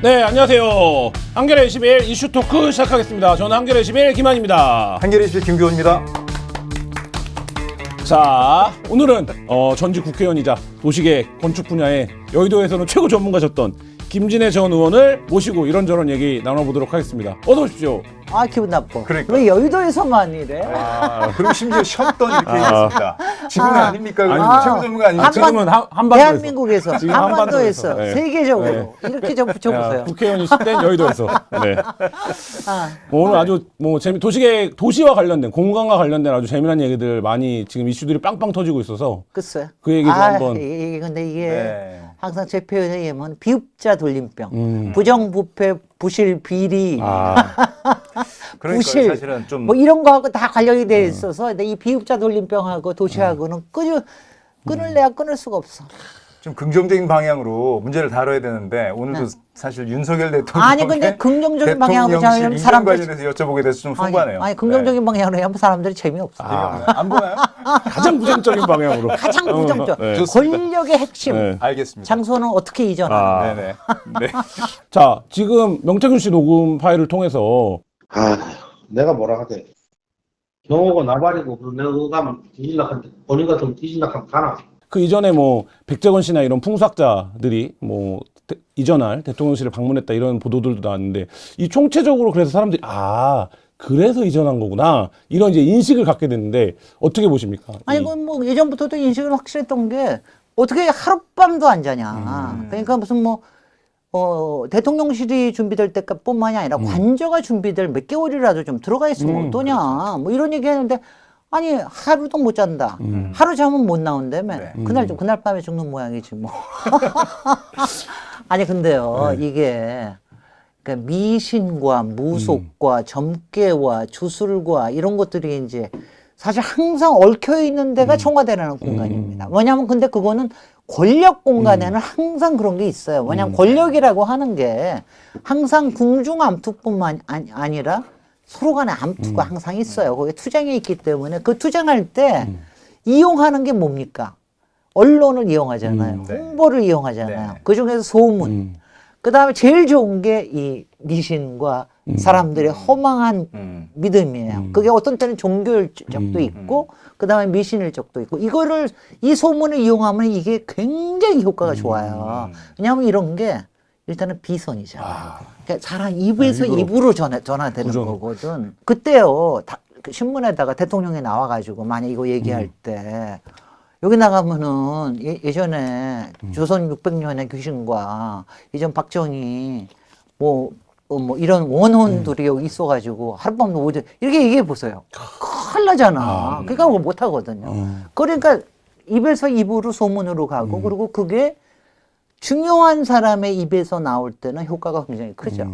네, 안녕하세요. 한겨레 21 이슈 토크 시작하겠습니다. 저는 한겨레 21 김한입니다. 한겨레 21 김규원입니다. 자, 오늘은 전직 국회의원이자 도시계획 건축 분야에 여의도에서는 최고 전문가셨던 김진애 전 의원을 모시고 이런저런 얘기 나눠보도록 하겠습니다. 어서 오십시오. 아, 기분 나빠. 그러니까. 왜 여의도에서만 이래? 그리고 심지어 쉬었던 이렇게 얘기했습니다. 지금 아닙니까? 아닙니다. 최고 전문가 아닙니까? 지금은 한반도에서. 대한민국에서, 지금 한반도에서, 네. 세계적으로 이렇게 좀 붙여보세요. 국회의원이 10대 여의도에서. 네. 아, 오늘 아주 도시계획, 도시와 관련된, 공간과 관련된 아주 재미난 얘기들 많이 지금 이슈들이 빵빵 터지고 있어서 글쎄. 그 얘기 좀 한번. 근데 이게 네. 항상 제 표현에 의하면 비읍자 돌림병, 부정부패, 부실, 비리, 그러니까 부실, 사실은 좀 뭐 이런 거하고 다 관련이 돼 있어서 근데 이 비읍자 돌림병하고 도시하고는 끊을래야 끊을 수가 없어. 좀 긍정적인 방향으로 문제를 다뤄야 되는데 오늘도 사실 윤석열 대통령 아니 근데 긍정적인 방향으로 하면 사람들 관련해서 여쭤보게 돼서 좀 송구하네요. 아니 긍정적인 방향으로 하면 사람들이 재미없어. 안 보나요? 가장 부정적인 방향으로. 가장 부정적. 네. 권력의 핵심. 네. 알겠습니다. 장소는 어떻게 이전하는? 네네. 네. 자, 지금 명태균 씨 녹음 파일을 통해서 내가 뭐라 하대. 경호고 나발이고 그 내가 그거 가면 뒤질락한테 본인 같으면 뒤질락하면 가나. 그 이전에 뭐 백재건 씨나 이런 풍수학자들이 뭐 이전할 대통령실을 방문했다 이런 보도들도 나왔는데 이 총체적으로 그래서 사람들이 그래서 이전한 거구나 이런 이제 인식을 갖게 됐는데 어떻게 보십니까? 아니 그건 뭐 예전부터도 인식은 확실했던 게 어떻게 하룻밤도 안 자냐. 그러니까 무슨 뭐 대통령실이 준비될 때뿐만이 아니라 관저가 준비될 몇 개월이라도 좀 들어가 있으면 어떠냐. 뭐 이런 얘기 했는데 아니 하루도 못 잔다. 하루 자면 못 나온다며. 네. 그날 밤에 죽는 모양이지 뭐. 아니 근데요 이게 그러니까 미신과 무속과 점괘와 주술과 이런 것들이 이제 사실 항상 얽혀 있는 데가 청와대라는 공간입니다. 왜냐하면 근데 그거는 권력 공간에는 항상 그런 게 있어요. 왜냐하면 권력이라고 하는 게 항상 궁중암투뿐만 아니라 서로 간에 암투가 항상 있어요. 거기에 투쟁이 있기 때문에 그 투쟁할 때 이용하는 게 뭡니까? 언론을 이용하잖아요. 네. 홍보를 이용하잖아요. 네. 그중에서 소문. 그 다음에 제일 좋은 게 이 미신과 사람들의 허망한 믿음이에요. 그게 어떤 때는 종교일 적도 있고, 그 다음에 미신일 적도 있고, 이 소문을 이용하면 이게 굉장히 효과가 좋아요. 왜냐하면 이런 게 일단은 비선이잖아요. 그러니까 사람 입에서 입으로 전화되는 거거든. 그때요, 그 신문에다가 대통령이 나와가지고 만약 이거 얘기할 때, 여기 나가면은 예전에 조선 600년의 귀신과 이전 박정희 뭐 이런 원혼들이 여기 있어가지고 하룻밤도 오지 이렇게 얘기해 보세요. 큰일 나잖아. 그러니까 그걸 못 하거든요. 그러니까 입에서 입으로 소문으로 가고 그리고 그게 중요한 사람의 입에서 나올 때는 효과가 굉장히 크죠.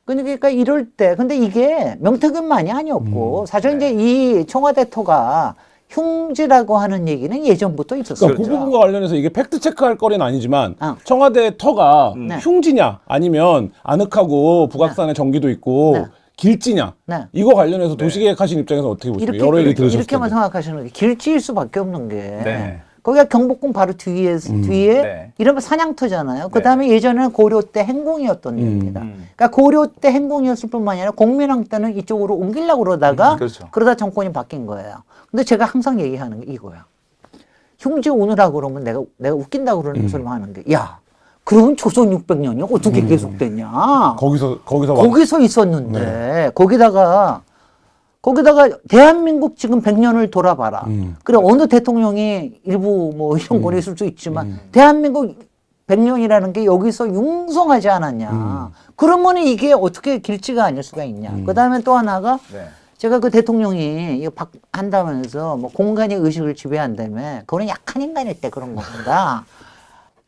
그러니까 이럴 때 근데 이게 명태균만이 아니었고 사실 이제 이 청와대 터가 흉지라고 하는 얘기는 예전부터 있었어요. 그러니까 그 부분과 관련해서 이게 팩트 체크할 거리는 아니지만 청와대 터가 네. 흉지냐 아니면 아늑하고 북악산에 전기도 있고 네. 길지냐 네. 이거 관련해서 도시계획 하신 입장에서 어떻게 보십니까? 여러 얘기 들으셨을 이렇게만 텐데. 생각하시는 게 길지일 수밖에 없는 게 네. 거기가 경복궁 바로 뒤에 네. 이러면 사냥터잖아요. 그다음에 예전에는 고려 때 행궁이었던 데입니다. 그러니까 고려 때 행궁이었을 뿐만 아니라 공민왕 때는 이쪽으로 옮기려고 그러다가 그렇죠. 그러다 정권이 바뀐 거예요. 근데 제가 항상 얘기하는 게 이거야. 흉지 오느라고 그러면 내가 웃긴다고 그러는 소리만 하는 게 야, 그러면 조선 600년이 어떻게 계속됐냐? 거기서 있었는데 거기다가 대한민국 지금 100년을 돌아봐라. 그래 어느 대통령이 일부 뭐 이런 건 있을 수 있지만 대한민국 100년이라는 게 여기서 융성하지 않았냐. 그러면 이게 어떻게 길지가 아닐 수가 있냐. 그다음에 또 하나가 네. 제가 그 대통령이 이거 한다면서 뭐 공간의 의식을 지배한다며 그거는 약한 인간일 때 그런 겁니다.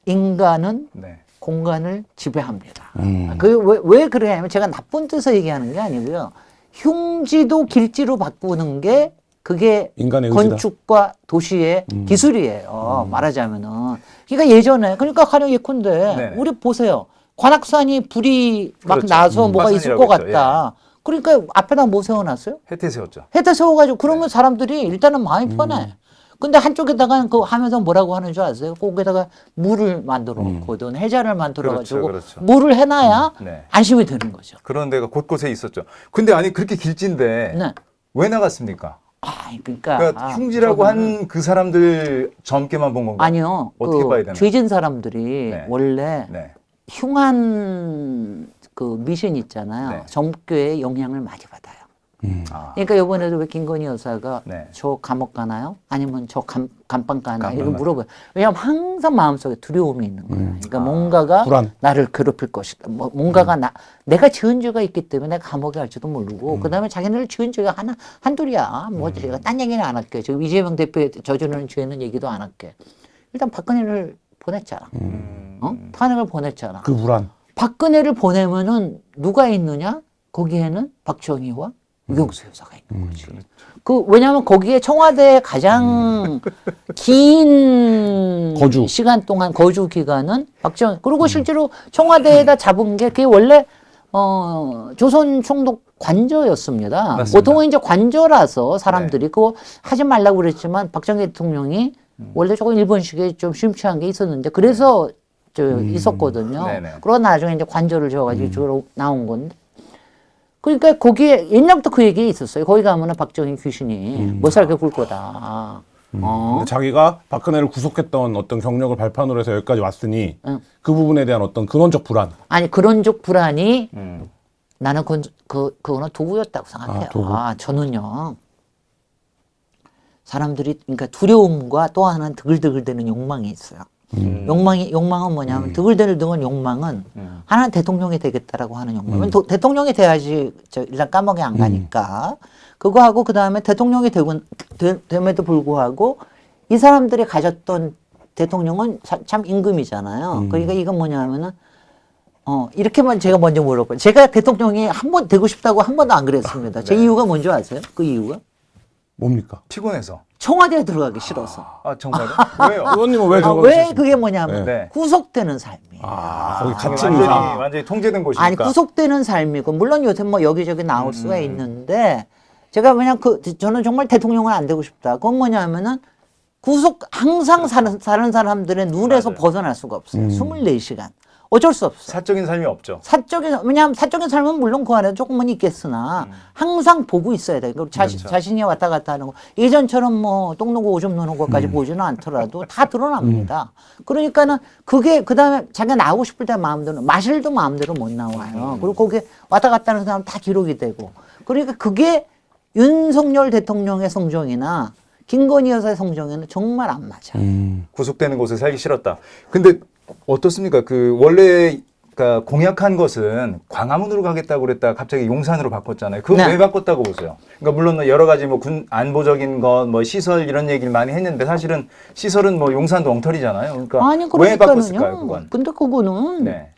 인간은 네. 공간을 지배합니다. 왜 그래 하면 제가 나쁜 뜻을 얘기하는 게 아니고요. 흉지도 길지로 바꾸는 게 그게 인간의 의지다. 건축과 도시의 기술이에요. 말하자면은. 그러니까 예전에 그러니까 가령 예컨대 네네. 우리 보세요. 관악산이 불이 막 그렇죠. 나서 뭐가 있을 것 화산이라고 같다. 그러니까 앞에다 뭐 세워놨어요? 혜태 세웠죠. 해태 세워가지고 그러면 사람들이 일단은 마음이 편해. 근데 한쪽에다가 그 하면서 뭐라고 하는 줄 아세요? 거기다가 물을 만들어 놓거든. 해자를 만들어 가지고 그렇죠. 물을 해놔야 네. 안심이 되는 거죠. 그런 데가 곳곳에 있었죠. 근데 아니 그렇게 길진데 네. 왜 나갔습니까? 그러니까 그러니까 흉지라고 한 그 사람들 젊게만 본 건가요? 아니요. 어떻게 그 봐야 되나? 죄진 사람들이 네. 원래 네. 흉한 그 미신 있잖아요. 네. 점괘의 영향을 많이 받아요. 아, 그러니까 이번에도 왜 김건희 여사가 네. 저 감옥 가나요? 아니면 저 감방 가나요? 감방 이거 가나요? 물어봐요. 왜냐하면 항상 마음속에 두려움이 있는 거예요. 그러니까 아, 뭔가가 불안. 나를 괴롭힐 것이다. 뭔가가 내가 지은 죄가 있기 때문에 내가 감옥에 갈지도 모르고 그다음에 자기네를 지은 죄가 한둘이야. 뭐 제가 딴 얘기는 안 할게요. 지금 이재명 대표의 저지르는 죄는 얘기도 안 할게. 일단 박근혜를 보냈잖아. 탄핵을 보냈잖아. 그 불안. 박근혜를 보내면은 누가 있느냐? 거기에는 박정희와 유경수 여사가 있는 거지. 그 왜냐하면 거기에 청와대의 가장 긴 거주. 시간 동안 거주 기간은 박정희. 그리고 실제로 청와대에다 잡은 게 그게 원래 조선 총독 관저였습니다. 맞습니다. 보통은 이제 관저라서 사람들이 그거 하지 말라고 그랬지만 박정희 대통령이 원래 조금 일본식에 좀 심취한 게 있었는데 그래서 있었거든요. 네네. 그러고 나중에 이제 관저를 지어가지고 저로 나온 건데. 그러니까 거기에 옛날부터 그 얘기 있었어요. 거기 가면은 박정희 귀신이 못 살게 굴 거다. 근데 자기가 박근혜를 구속했던 어떤 경력을 발판으로 해서 여기까지 왔으니 그 부분에 대한 어떤 근원적 불안. 아니 그런 쪽 불안이 나는 그거는 도구였다고 생각해요. 아, 도구. 저는요. 사람들이 그러니까 두려움과 또 하나는 드글드글대는 욕망이 있어요. 욕망은 뭐냐면 드글드글대는 욕망은 하나는 대통령이 되겠다라고 하는 욕망. 대통령이 돼야지 일단 감옥에 안 가니까 그거 하고 그 다음에 대통령이 됨에도 불구하고 이 사람들이 가졌던 대통령은 참 임금이잖아요. 그러니까 이건 뭐냐면은 이렇게만 제가 먼저 물어봐요. 제가 대통령이 한 번 되고 싶다고 한 번도 안 그랬습니다. 제 이유가 뭔지 아세요? 그 이유가 뭡니까? 피곤해서. 청와대에 들어가기 싫어서. 아 정말요? 왜요? 의원님은 왜 왜 들어가셨습니까? 그게 뭐냐면 네. 구속되는 삶이에요. 거기 갇힌 완전히 이상. 완전히 통제된 곳이니까. 아니 구속되는 삶이고 물론 요새 뭐 여기저기 나올 수가 있는데 제가 그냥 저는 정말 대통령은 안 되고 싶다. 그건 뭐냐면은 항상 사는 사람들의 눈에서 맞아요. 벗어날 수가 없어요. 24시간. 어쩔 수 없어. 사적인 삶이 없죠. 왜냐하면 사적인 삶은 물론 그 안에 조금은 있겠으나 항상 보고 있어야 돼. 그리고 그렇죠. 자신이 왔다 갔다 하는 거. 예전처럼 뭐 똥 누고 오줌 누는 것까지 보지는 않더라도 다 드러납니다. 그러니까는 그게 그 다음에 자기가 나오고 싶을 때 마음대로 마실도 마음대로 못 나와요. 그리고 거기에 왔다 갔다 하는 사람 다 기록이 되고. 그러니까 그게 윤석열 대통령의 성정이나 김건희 여사의 성정에는 정말 안 맞아. 구속되는 곳에 살기 싫었다. 근데 어떻습니까? 그 원래 그러니까 공약한 것은 광화문으로 가겠다고 그랬다 갑자기 용산으로 바꿨잖아요. 그거 네. 왜 바꿨다고 보세요? 그러니까 물론 뭐 여러 가지 뭐 군 안보적인 것, 뭐 시설 이런 얘기를 많이 했는데 사실은 시설은 뭐 용산도 엉터리잖아요. 그러니까 아니 왜 바꿨을까요, 그러니까는요. 그건? 근데 그거는 네.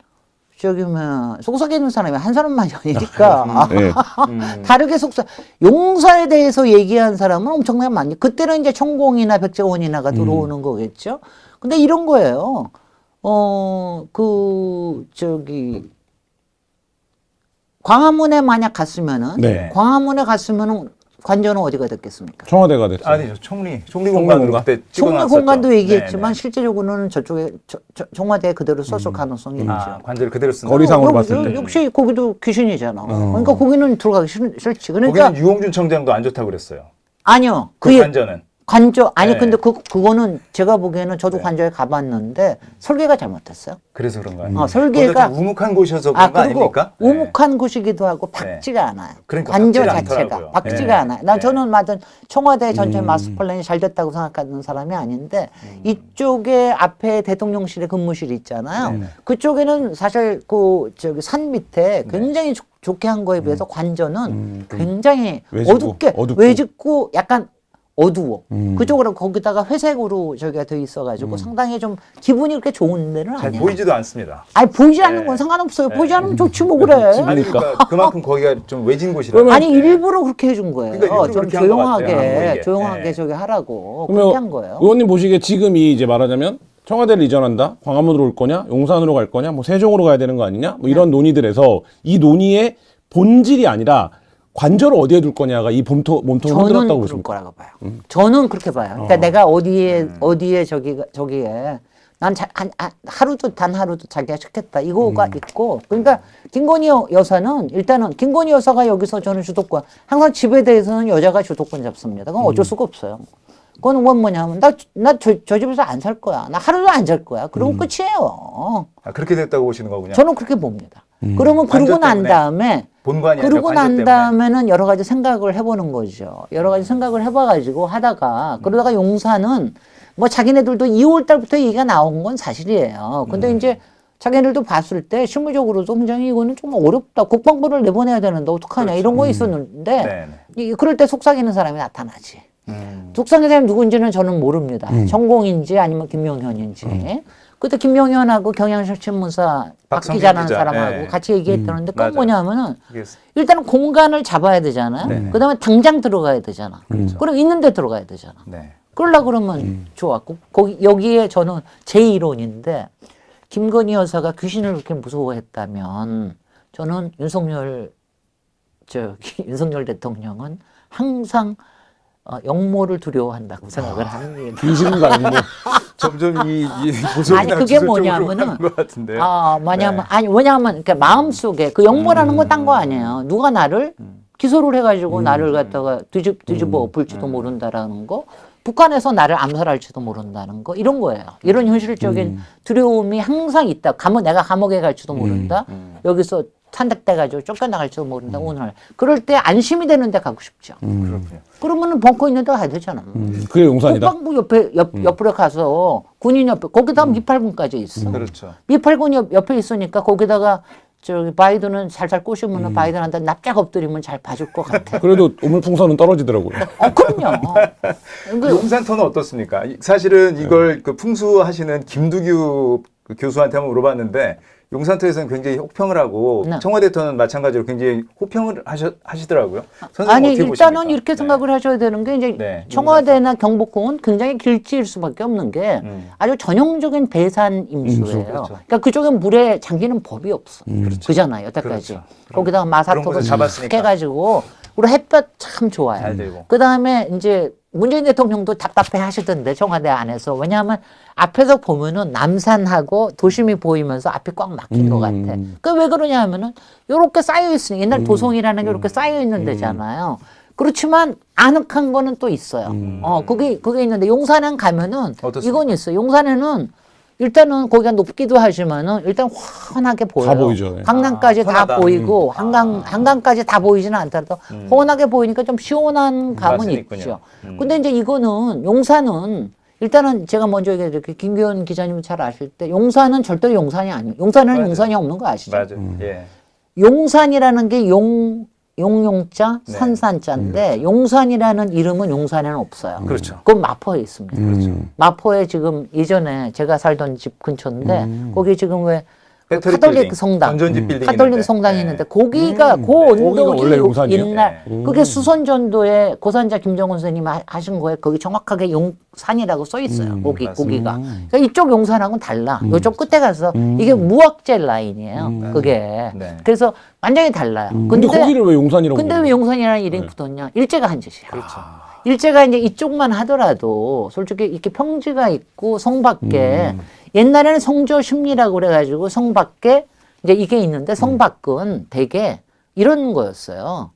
저기 뭐 속삭이는 있는 사람이 한 사람만이 아니니까 네. 다르게 용사에 대해서 얘기한 사람은 엄청나게 많이. 그때는 이제 천공이나 백제원이나가 들어오는 거겠죠. 근데 이런 거예요. 광화문에 만약 갔으면은 네. 광화문에 갔으면은 관저는 어디가 됐겠습니까? 청와대가 됐죠. 아니죠. 총리공간으로 총리공간? 그때 총리 찍어놨었죠. 공간도 얘기했지만 네, 실제적으로는 저쪽에 청와대에 그대로 썼을 가능성이 네. 있죠. 아, 관제를 그대로 쓴다. 거리상으로 봤을 때. 역시 거기도 귀신이잖아. 그러니까 거기는 들어가기 싫지. 그러니까 거기는 유홍준 청장도 안 좋다고 그랬어요. 아니요. 그 관저는. 관저 아니 네. 근데 그거는 제가 보기에는 저도 네. 관저에 가봤는데 설계가 잘못했어요. 그래서 그런가요? 설계가 좀 우묵한 곳이어서 그런 거 그리고 아닙니까? 네. 우묵한 곳이기도 하고 박지가 않아요. 그러니까 관저 박지가 자체가 않더라고요. 박지가 네. 않아요. 난 네. 저는 맞은 청와대 전체 마스터 플랜이 잘 됐다고 생각하는 사람이 아닌데 이쪽에 앞에 대통령실의 근무실이 있잖아요. 네. 그쪽에는 사실 산 밑에 굉장히 좋게 한 거에 비해서 관저는 굉장히 외진고, 어둡고. 외집고 약간 어두워. 음. 그쪽으로 거기다가 회색으로 저기가 돼 있어가지고 상당히 좀 기분이 그렇게 좋은 데는 잘 아니야. 보이지도 않습니다. 아니 보이지 않는 네. 건 상관없어요. 네. 보이지 않으면 좋지 뭐 그래. 아니 그러니까 그만큼 거기가 좀 외진 곳이라. 아니 일부러 그렇게 해준 거예요. 그러니까 일부러 좀 그렇게 한것 같아요, 안 조용하게 보이게. 조용하게 네. 저기 하라고 그러면 그렇게 한 거예요. 의원님 보시기에 지금이 이제 말하자면 청와대를 이전한다, 광화문으로 올 거냐, 용산으로 갈 거냐, 뭐 세종으로 가야 되는 거 아니냐, 뭐 이런 논의들에서 이 논의의 본질이 아니라 관절을 어디에 둘 거냐가 이 몸통을 저는 흔들었다고 그럴 보십니까? 거라고 봐요. 저는 그렇게 봐요. 그러니까 내가 어디에 저기에 하루도 단 하루도 자기가 싫겠다 이거가 있고 그러니까 김건희 여사는 일단은 김건희 여사가 여기서 저는 주도권 항상 집에 대해서는 여자가 주도권 잡습니다. 그건 어쩔 수가 없어요. 그건 뭐냐면 나 저 집에서 안 살 거야. 나 하루도 안 잘 거야. 그러고 끝이에요. 아, 그렇게 됐다고 보시는 거군요. 저는 그렇게 봅니다. 그러면 그러고 난 때문에. 다음에 본관이 아니라 그러고 관저 난 때문에. 다음에는 여러 가지 생각을 해보는 거죠. 여러 가지 생각을 해봐가지고 하다가 그러다가 용사는 뭐 자기네들도 2월 달부터 얘기가 나온 건 사실이에요. 근데 이제 자기네들도 봤을 때 실무적으로도 굉장히 이거는 좀 어렵다. 국방부를 내보내야 되는데 어떡하냐 이런 거 있었는데 네네. 그럴 때 속삭이는 사람이 나타나지. 속삭이는 사람이 누군지는 저는 모릅니다. 전공인지 아니면 김용현인지. 그때 김용현하고 경향신문사 박 박성진 기자라는 기자. 사람하고 네. 같이 얘기했다는데 그건 맞아요. 뭐냐면은 이게 일단은 공간을 잡아야 되잖아요. 네. 그다음에 당장 들어가야 되잖아. 그럼 있는 데 들어가야 되잖아. 네. 그러려 그러면 좋았고 거기에 저는 제 이론인데 김건희 여사가 귀신을 그렇게 무서워했다면 저는 윤석열 대통령은 항상 역모를 두려워한다고 생각을 합니다. 귀신과 악몽. 점점 이 모습이 아니 그게 뭐냐면은 것 같은데. 뭐냐면 아니 왜냐하면 그러니까 마음속에 그 역모라는 건 딴 거 아니에요. 누가 나를 기소를 해가지고 나를 갖다가 뒤집어 엎을지도 모른다라는 거. 북한에서 나를 암살할지도 모른다는 거 이런 거예요. 이런 현실적인 두려움이 항상 있다. 내가 감옥에 갈지도 모른다. 여기서 탄핵돼가지고 쫓겨나갈지도 모른다. 오늘 그럴 때 안심이 되는 데 가고 싶죠. 그렇군요. 그러면은 벙커 있는 데 가야 되잖아. 그게 용산이다. 국방부 옆으로 가서 군인 옆에 거기다 미팔군까지 있어. 그렇죠. 미팔군 옆에 있으니까 거기다가 저기 바이든은 살살 꼬시면 바이든한테 납작 엎드리면 잘 봐줄 것 같아. 그래도 우물풍선은 떨어지더라고요. 그럼요. 그 용산터는 어떻습니까? 사실은 이걸 그 풍수하시는 김두규 그 교수한테 한번 물어봤는데 용산터에서는 굉장히 혹평을 하고 네. 청와대터는 마찬가지로 굉장히 호평을 하시더라고요. 선생님 아니 어떻게 일단은 보십니까? 이렇게 생각을 하셔야 되는 게 이제 네. 청와대나 경복궁은 굉장히 길치일 수밖에 없는 게 아주 전형적인 배산 임수예요. 그렇죠. 그러니까 그쪽에 물에 잠기는 법이 없어. 그잖아요 여태까지. 그렇죠. 거기다가 그런 마사토를 곳을 싹 잡았으니까. 해가지고 우리 햇볕 참 좋아요. 잘 되고. 그 다음에 이제 문재인 대통령도 답답해 하시던데 청와대 안에서. 왜냐하면 앞에서 보면은 남산하고 도심이 보이면서 앞이 꽉 막힌 것 같아. 그 왜 그러냐 하면은 요렇게 쌓여 있으니 옛날 도성이라는 게 이렇게 쌓여 있는 데잖아요. 그렇지만 아늑한 거는 또 있어요. 그게 있는데 용산에 가면은 어떻습니까? 이건 있어요. 용산에는 일단은 거기가 높기도 하지만은 일단 환하게 보여요. 다 보이죠. 네. 강남까지 다 환하다. 보이고 한강까지 다 보이지는 않더라도 환하게 보이니까 좀 시원한 감은 맛은 있죠. 있군요. 근데 이제 이거는 용산은 일단은 제가 먼저 얘기해드릴게요. 김기현 기자님은 잘 아실 때 용산은 절대로 용산이 아니에요. 용산에는 맞아요. 용산이 없는 거 아시죠? 맞아요. 예. 용산이라는 게 용용자 네. 산산자인데 용산이라는 이름은 용산에는 없어요. 그렇죠. 그건 마포에 있습니다. 마포에 지금 예전에 제가 살던 집 근처인데 거기 지금 왜 배터리 카톨릭 빌딩, 성당, 전전집 빌딩 카톨릭 있는데. 성당이 네. 있는데 거기가 그 거기가 언덕이 원래 용산이에요? 옛날 네. 그게 수선전도에 고산자 김정은 선생님이 하신 거에 거기 정확하게 용산이라고 써 있어요. 맞습니다. 거기가. 그러니까 이쪽 용산하고는 달라. 이쪽 끝에 가서 이게 무학재 라인이에요. 그게. 네. 그래서 완전히 달라요. 근데 거기를 왜 용산이라고? 근데 왜 그러는 용산이라는 이름이 붙었냐? 일제가 한 짓이야. 그렇죠. 일제가 이제 이쪽만 하더라도 솔직히 이렇게 평지가 있고 성 밖에 옛날에는 성조 심리라고 그래가지고 성 밖에 이제 이게 있는데 성 밖은 되게 이런 거였어요.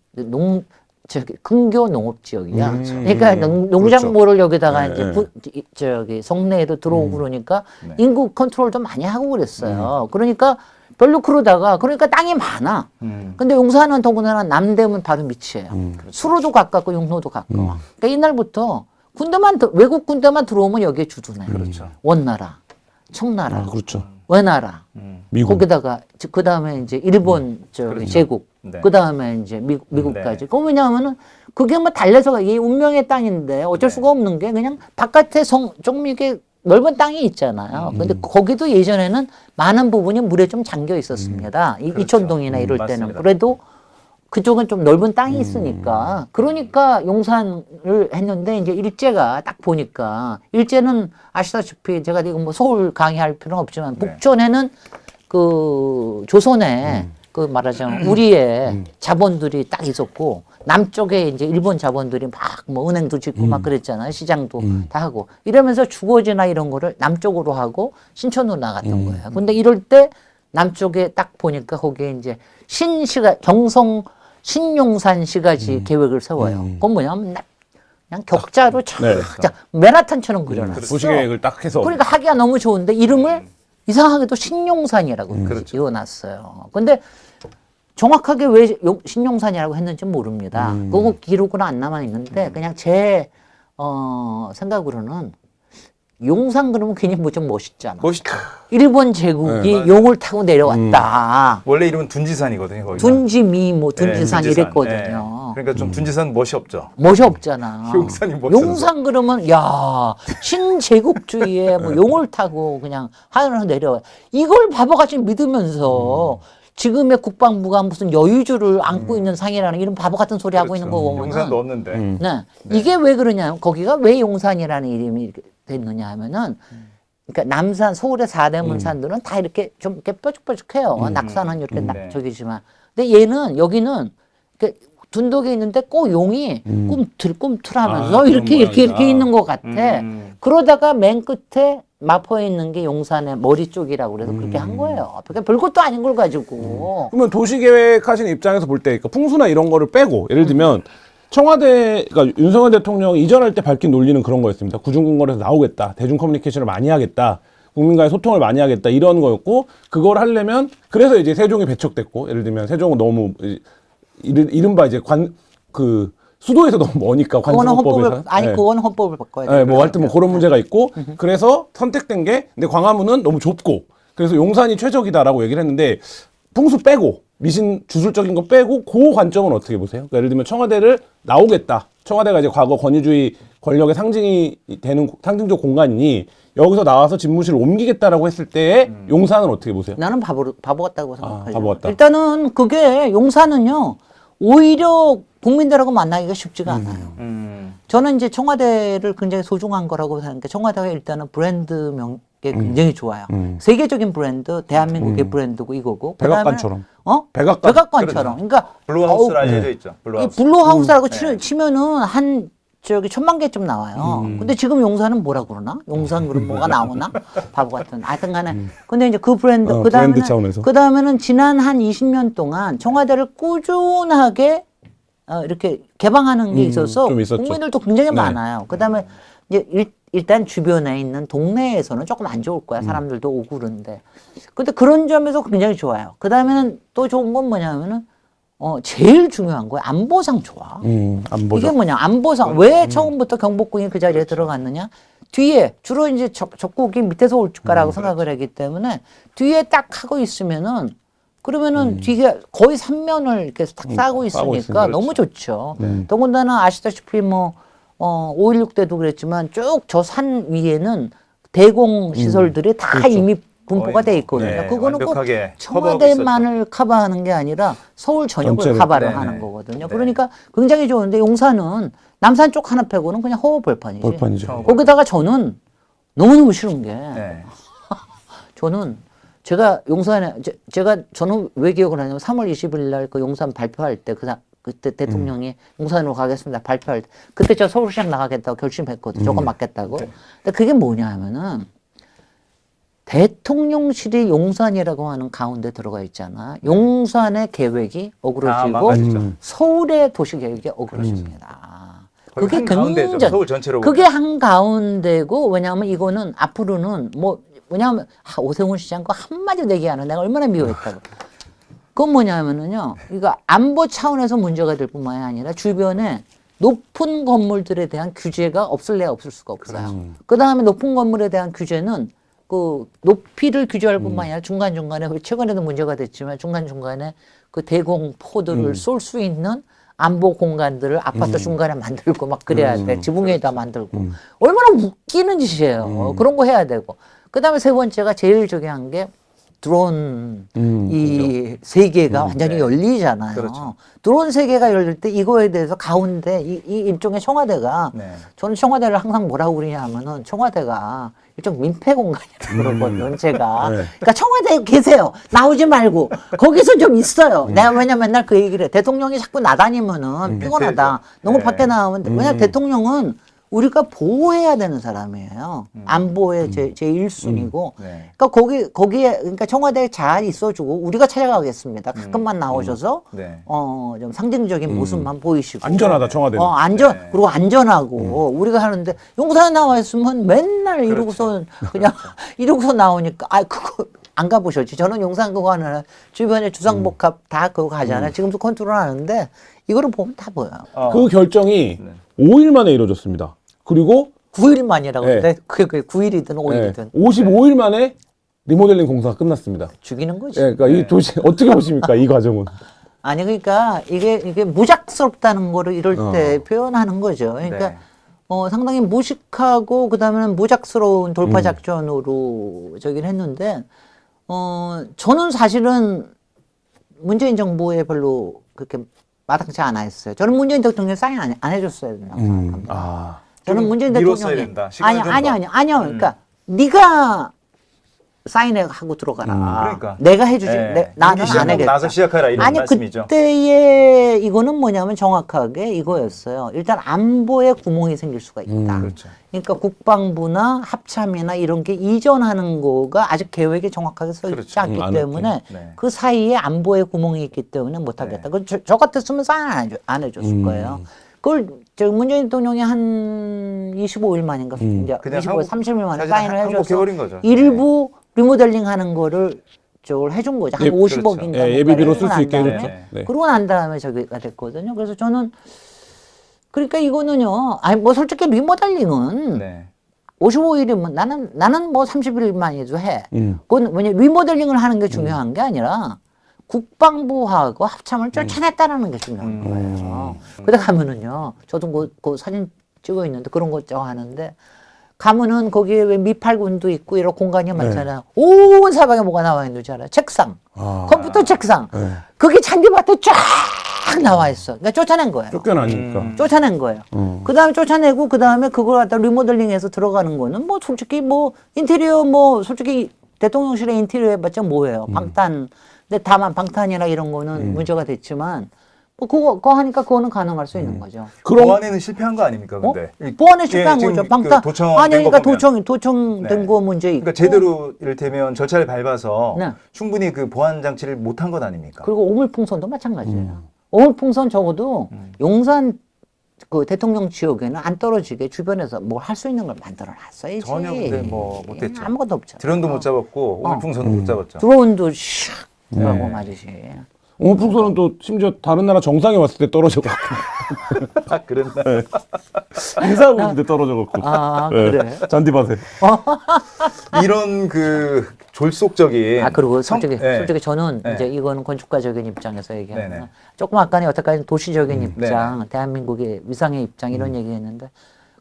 근교 농업 지역이야. 그러니까 농작물을 여기다가 네, 이제 성내에도 들어오고 그러니까 네. 인구 컨트롤도 많이 하고 그랬어요. 그러니까 별로 그러다가 그러니까 땅이 많아. 근데 용산은 더군다나 남대문 바로 밑이에요. 수로도 가깝고 용로도 가까워. 그러니까 옛날부터 외국 군대만 들어오면 여기에 주둔해. 그렇죠. 원나라, 청나라, 아, 그렇죠. 외나라. 미국. 거기다가 그 다음에 이제 일본 제국, 네. 그 다음에 이제 미국까지. 네. 그 왜냐하면은 그게 뭐 달래서 이 운명의 땅인데 어쩔 수가 없는 게 그냥 바깥에 좀 이게 넓은 땅이 있잖아요. 근데 거기도 예전에는 많은 부분이 물에 좀 잠겨 있었습니다. 이촌동이나 이럴 때는. 맞습니다. 그래도 그쪽은 좀 넓은 땅이 있으니까. 그러니까 용산을 했는데 이제 일제가 딱 보니까 일제는 아시다시피 제가 이거 뭐 서울 강의할 필요는 없지만 네. 북촌에는 그 조선에 그 말하자면 우리의 자본들이 딱 있었고 남쪽에 이제 일본 자본들이 막 뭐 은행도 짓고 막 그랬잖아요. 시장도 다 하고 이러면서 주거지나 이런 거를 남쪽으로 하고 신촌으로 나갔던 거예요. 근데 이럴 때 남쪽에 딱 보니까 거기에 이제 경성 신용산 시가지 계획을 세워요. 그건 뭐냐면 그냥 격자로 네. 자 맨하탄처럼 그려놨어. 도시계획을 딱 해서. 그러니까 하기가 너무 좋은데 이름을 이상하게도 신용산이라고 그렇죠. 지어놨어요. 근데 정확하게 왜 신용산이라고 했는지 모릅니다. 그거 기록은 안 남아 있는데 그냥 제 생각으로는 용산 그러면 괜히 뭐 좀 멋있잖아. 멋있죠. 일본 제국이 네, 용을 타고 내려왔다. 원래 이름은 둔지산이거든요. 거기가. 둔지미 뭐 둔지산 네, 이랬거든요. 네. 그러니까 좀 둔지산 멋이 없죠. 멋이 없잖아. 용산이 멋있어서. 용산 그러면 야 신제국주의에 뭐 용을 타고 그냥 하늘로 내려와. 이걸 바보같이 믿으면서 지금의 국방부가 무슨 여유주를 안고 있는 상이라는 이런 바보 같은 소리 하고 있는 거 보면 용산도 없는데. 네. 이게 왜 그러냐? 거기가 왜 용산이라는 이름이 이렇게 됐느냐 하면은 그러니까 남산 서울의 4대문 산들은 다 이렇게 좀 이렇게 뾰족뾰족해요. 낙산은 이렇게 네. 저기지만 근데 얘는 여기는 이렇게 둔덕에 있는데 꼭 용이 꿈틀꿈틀하면서 아, 이렇게 그런 이렇게 모양이다. 있는 것 같아. 그러다가 맨 끝에 마포에 있는 게 용산의 머리 쪽이라고 그래서 그렇게 한 거예요. 그러니까 별것도 아닌 걸 가지고. 그러면 도시계획 하시는 입장에서 볼 때 그러니까 풍수나 이런 거를 빼고 예를 들면 청와대가 윤석열 대통령이 이전할 때 밝힌 논리는 그런 거였습니다. 구중궁궐에서 나오겠다. 대중 커뮤니케이션을 많이 하겠다. 국민과의 소통을 많이 하겠다. 이런 거였고 그걸 하려면 그래서 이제 세종이 배척됐고 예를 들면 세종은 너무 이른바 이제 수도에서 너무 머니까 그거는 관습법에서 헌법을 아니 그건 헌법을 바꿔야 돼. 네, 뭐 하여튼 뭐 그런 문제가 있고 그래서 선택된 게 근데 광화문은 너무 좁고 그래서 용산이 최적이다라고 얘기를 했는데 풍수 빼고 미신 주술적인 거 빼고 그 관점은 어떻게 보세요? 그러니까 예를 들면 청와대를 나오겠다. 청와대가 이제 과거 권위주의 권력의 상징이 되는 상징적 공간이니 여기서 나와서 집무실을 옮기겠다라고 했을 때의 용산은 어떻게 보세요? 나는 바보 같다고 생각하죠. 바보 같다. 일단은 그게 용산은요 오히려 국민들하고 만나기가 쉽지가 않아요. 저는 이제 청와대를 굉장히 소중한 거라고 생각하니까 청와대가 일단은 브랜드명이 굉장히 좋아요. 세계적인 브랜드, 대한민국의 브랜드고 이거고. 백악관처럼. 백악관? 백악관처럼. 그러니까 블루하우스로 알려져 있죠. 이 블루하우스. 블루하우스라고 치면은 한 저기 1000만 개쯤 나와요. 근데 지금 용산은 뭐라 그러나? 용산 그럼 뭐가 나오나? 바보 같은. 하여튼 간에. 근데 이제 그 브랜드, 브랜드 차원에서. 그 다음에는 지난 한 20년 동안 청와대를 꾸준하게 이렇게 개방하는 게 있어서 좀 있었죠. 국민들도 굉장히 네. 많아요. 그 다음에 이제 일단 주변에 있는 동네에서는 조금 안 좋을 거야. 사람들도 오고 그러는데. 근데 그런 점에서 굉장히 좋아요. 그 다음에는 또 좋은 건 뭐냐면은 제일 중요한 거야. 안보상 좋아. 안 보죠. 이게 뭐냐, 안보상. 왜 처음부터 경복궁이 그 자리에 들어갔느냐? 뒤에, 주로 이제 적국이 밑에서 올 거라고 생각을 하기 때문에 뒤에 딱 하고 있으면은 그러면은 뒤에 거의 3면을 이렇게 딱 싸고 싸고 있으니까 있으니까 너무 좋죠. 더군다나 아시다시피 5.16 때도 그랬지만 쭉 저 산 위에는 대공 시설들이 다 이미 분포가 돼 있거든요. 네, 그거는 꼭 완벽하게 청와대만을 커버하는 게 아니라 서울 전역을 전체를. 커버를 네네. 하는 거거든요. 네. 그러니까 굉장히 좋은데 용산은 남산 쪽 하나 빼고는 그냥 허허벌판이지. 벌판이죠. 거기다가 저는 너무너무 싫은 게 네. 저는 제가 용산에 저는 왜 기억을 하냐면 3월 20일 날 그 용산 발표할 때 그때 대통령이 용산으로 가겠습니다 발표할 때 그때 저 서울시장 나가겠다고 결심했거든요. 저거 맡겠다고. 근데 그게 뭐냐 하면은 대통령실이 용산이라고 하는 가운데 들어가 있잖아. 용산의 계획이 어그러지고 망가지죠. 서울의 도시 계획이 어그러집니다. 그게 한 가운데죠. 굉장히 서울 전체로 그게 보면. 한 가운데고 왜냐하면 이거는 앞으로는 뭐냐면 오세훈 시장 거 한마디도 얘기하는 내가 얼마나 미워했다고. 그건 뭐냐면은요. 이거 안보 차원에서 문제가 될 뿐만이 아니라 주변에 높은 건물들에 대한 규제가 없을래야 없을 수가 없어요. 그 다음에 높은 건물에 대한 규제는 그 높이를 규제할 뿐만 아니라 중간중간에 최근에도 문제가 됐지만 중간중간에 그 대공포들을 쏠 수 있는 안보 공간들을 아파트 중간에 만들고 막 그래야 돼. 지붕 위에다 만들고. 얼마나 웃기는 짓이에요. 그런 거 해야 되고. 그 다음에 세 번째가 제일 중요한 게 드론 이 세계가 완전히 네. 열리잖아요. 그렇죠. 드론 세계가 열릴 때 이거에 대해서 가운데 이 일종의 청와대가 네. 저는 청와대를 항상 뭐라고 그러냐면은 청와대가 일종 민폐 공간이라고 그러거든요, 제가. 네. 그러니까 청와대에 계세요. 나오지 말고. 거기서 좀 있어요. 내가 왜냐면 맨날 그 얘기를 해. 대통령이 자꾸 나다니면은 피곤하다. 너무 네. 밖에 나오면, 왜냐면 대통령은 우리가 보호해야 되는 사람이에요. 안보의 제 1순위고. 네. 그러니까 거기에, 그러니까 청와대에 잘 있어주고, 우리가 찾아가겠습니다. 가끔만 나오셔서, 네. 좀 상징적인 모습만 보이시고. 안전하다 청와대는. 네. 그리고 안전하고, 우리가 하는데, 용산에 나와 있으면 맨날 이러고서, 그냥, 이러고서 나오니까, 그거, 안 가보셨지. 저는 용산 그거 하나, 주변에 주상복합 다 그거 가잖아요. 지금도 컨트롤 하는데, 이거를 보면 다 보여요. 그 결정이 5일 만에 이루어졌습니다. 그리고 9일 만이라고 네. 그러는데, 그게 9일이든 5일이든. 55일 만에 리모델링 공사가 끝났습니다. 죽이는 거지. 예, 그러니까 이 도시 어떻게 보십니까 이 과정은? 아니, 그러니까 이게 무작스럽다는 거를 이럴 때 표현하는 거죠. 그러니까 네. 상당히 무식하고 그다음에는 무작스러운 돌파 작전으로 저긴 했는데 저는 사실은 문재인 정부에 별로 그렇게 마땅치 않아 했어요. 저는 문재인 대통령 사인 안 해줬어야 된다고 생각합니다. 저는 좀 문재인 미뤘어야 대통령이 된다. 시간을 좀 더. 아니요. 그러니까 네가 사인하고 들어가라. 그러니까. 내가 해주지. 네. 나는 임기 안 시작하고 하겠다. 나서 시작하라 이런 아니 말씀이죠. 그때의 이거는 뭐냐면 정확하게 이거였어요. 일단 안보에 구멍이 생길 수가 있다. 그렇죠. 그러니까 국방부나 합참이나 이런 게 이전하는 거가 아직 계획에 정확하게 서 있지 그렇죠. 않기 안 때문에 했죠. 네. 그 사이에 안보에 구멍이 있기 때문에 못하겠다. 저 같았으면 사인 안 해줬을 거예요. 그걸 문재인 대통령이 한 25일 만인가 이제 그냥 25일, 하고 30일 만에 사실 사인을 해줘서 항복해버린 거죠. 일부 리모델링 하는 거를 저걸 해준 거죠. 한 예, 50억인가. 그렇죠. 예비비로 쓸 수 있게 해줬죠. 네. 그러고 난 다음에 저기가 됐거든요. 그래서 저는 그러니까 이거는요. 아니 뭐 솔직히 리모델링은 네. 55일이면 나는 뭐 30일만 해도 해. 그건 뭐냐 리모델링을 하는 게 중요한 게 아니라 국방부하고 합참을 쫓아냈다는 게 중요한 거예요. 그러다 가면은요. 저도 그 사진 찍어 있는데 그런 거 저거 하는데 가면은 거기에 왜 미팔군도 있고 이런 공간이 많잖아요. 온 사방에 뭐가 나와 있는 줄 알아요? 책상, 컴퓨터 책상. 그게 잔디밭에 쫙 나와 있어. 그러니까 쫓아낸 거예요. 쫓겨나니까. 쫓아낸 거예요. 그 다음에 쫓아내고, 그 다음에 그걸 갖다 리모델링해서 들어가는 거는 뭐 솔직히 뭐 인테리어 뭐 솔직히 대통령실의 인테리어 해봤자 뭐예요. 방탄. 근데 다만 방탄이나 이런 거는 문제가 됐지만 뭐 그거 하니까 그거는 가능할 수 있는 거죠. 그럼 보안에는 실패한 거 아닙니까? 근데 보안에 실패한 지금 거죠. 방탄. 그 도청된 아니, 그러니까 거 보면. 도청된 네. 거 문제 있고. 그러니까 제대로 이를테면 절차를 밟아서 네. 충분히 그 보안 장치를 못한 것 아닙니까? 그리고 오물풍선도 마찬가지예요. 오물풍선 적어도 용산 그 대통령 지역에는 안 떨어지게 주변에서 뭘 할 수 있는 걸 만들어 놨어야지. 전혀 근데 뭐 못했죠. 아무것도 없죠. 드론도 못 잡았고 오물풍선도 못 잡았죠. 드론도 샥 하고 말이지. 오물풍선은 또 심지어 다른 나라 정상에 왔을 때 떨어져갖고 아, 그랬나? 인사하고 있는데 떨어져갖고 아, 네, 그래? 잔디밭에. 이런 그 졸속적인 그리고 솔직히 네. 솔직히 저는 네. 이제 이거는 건축가적인 입장에서 얘기하면 네네. 조금 아까는 여태까지 도시적인 입장, 네네. 대한민국의 위상의 입장 이런 얘기했는데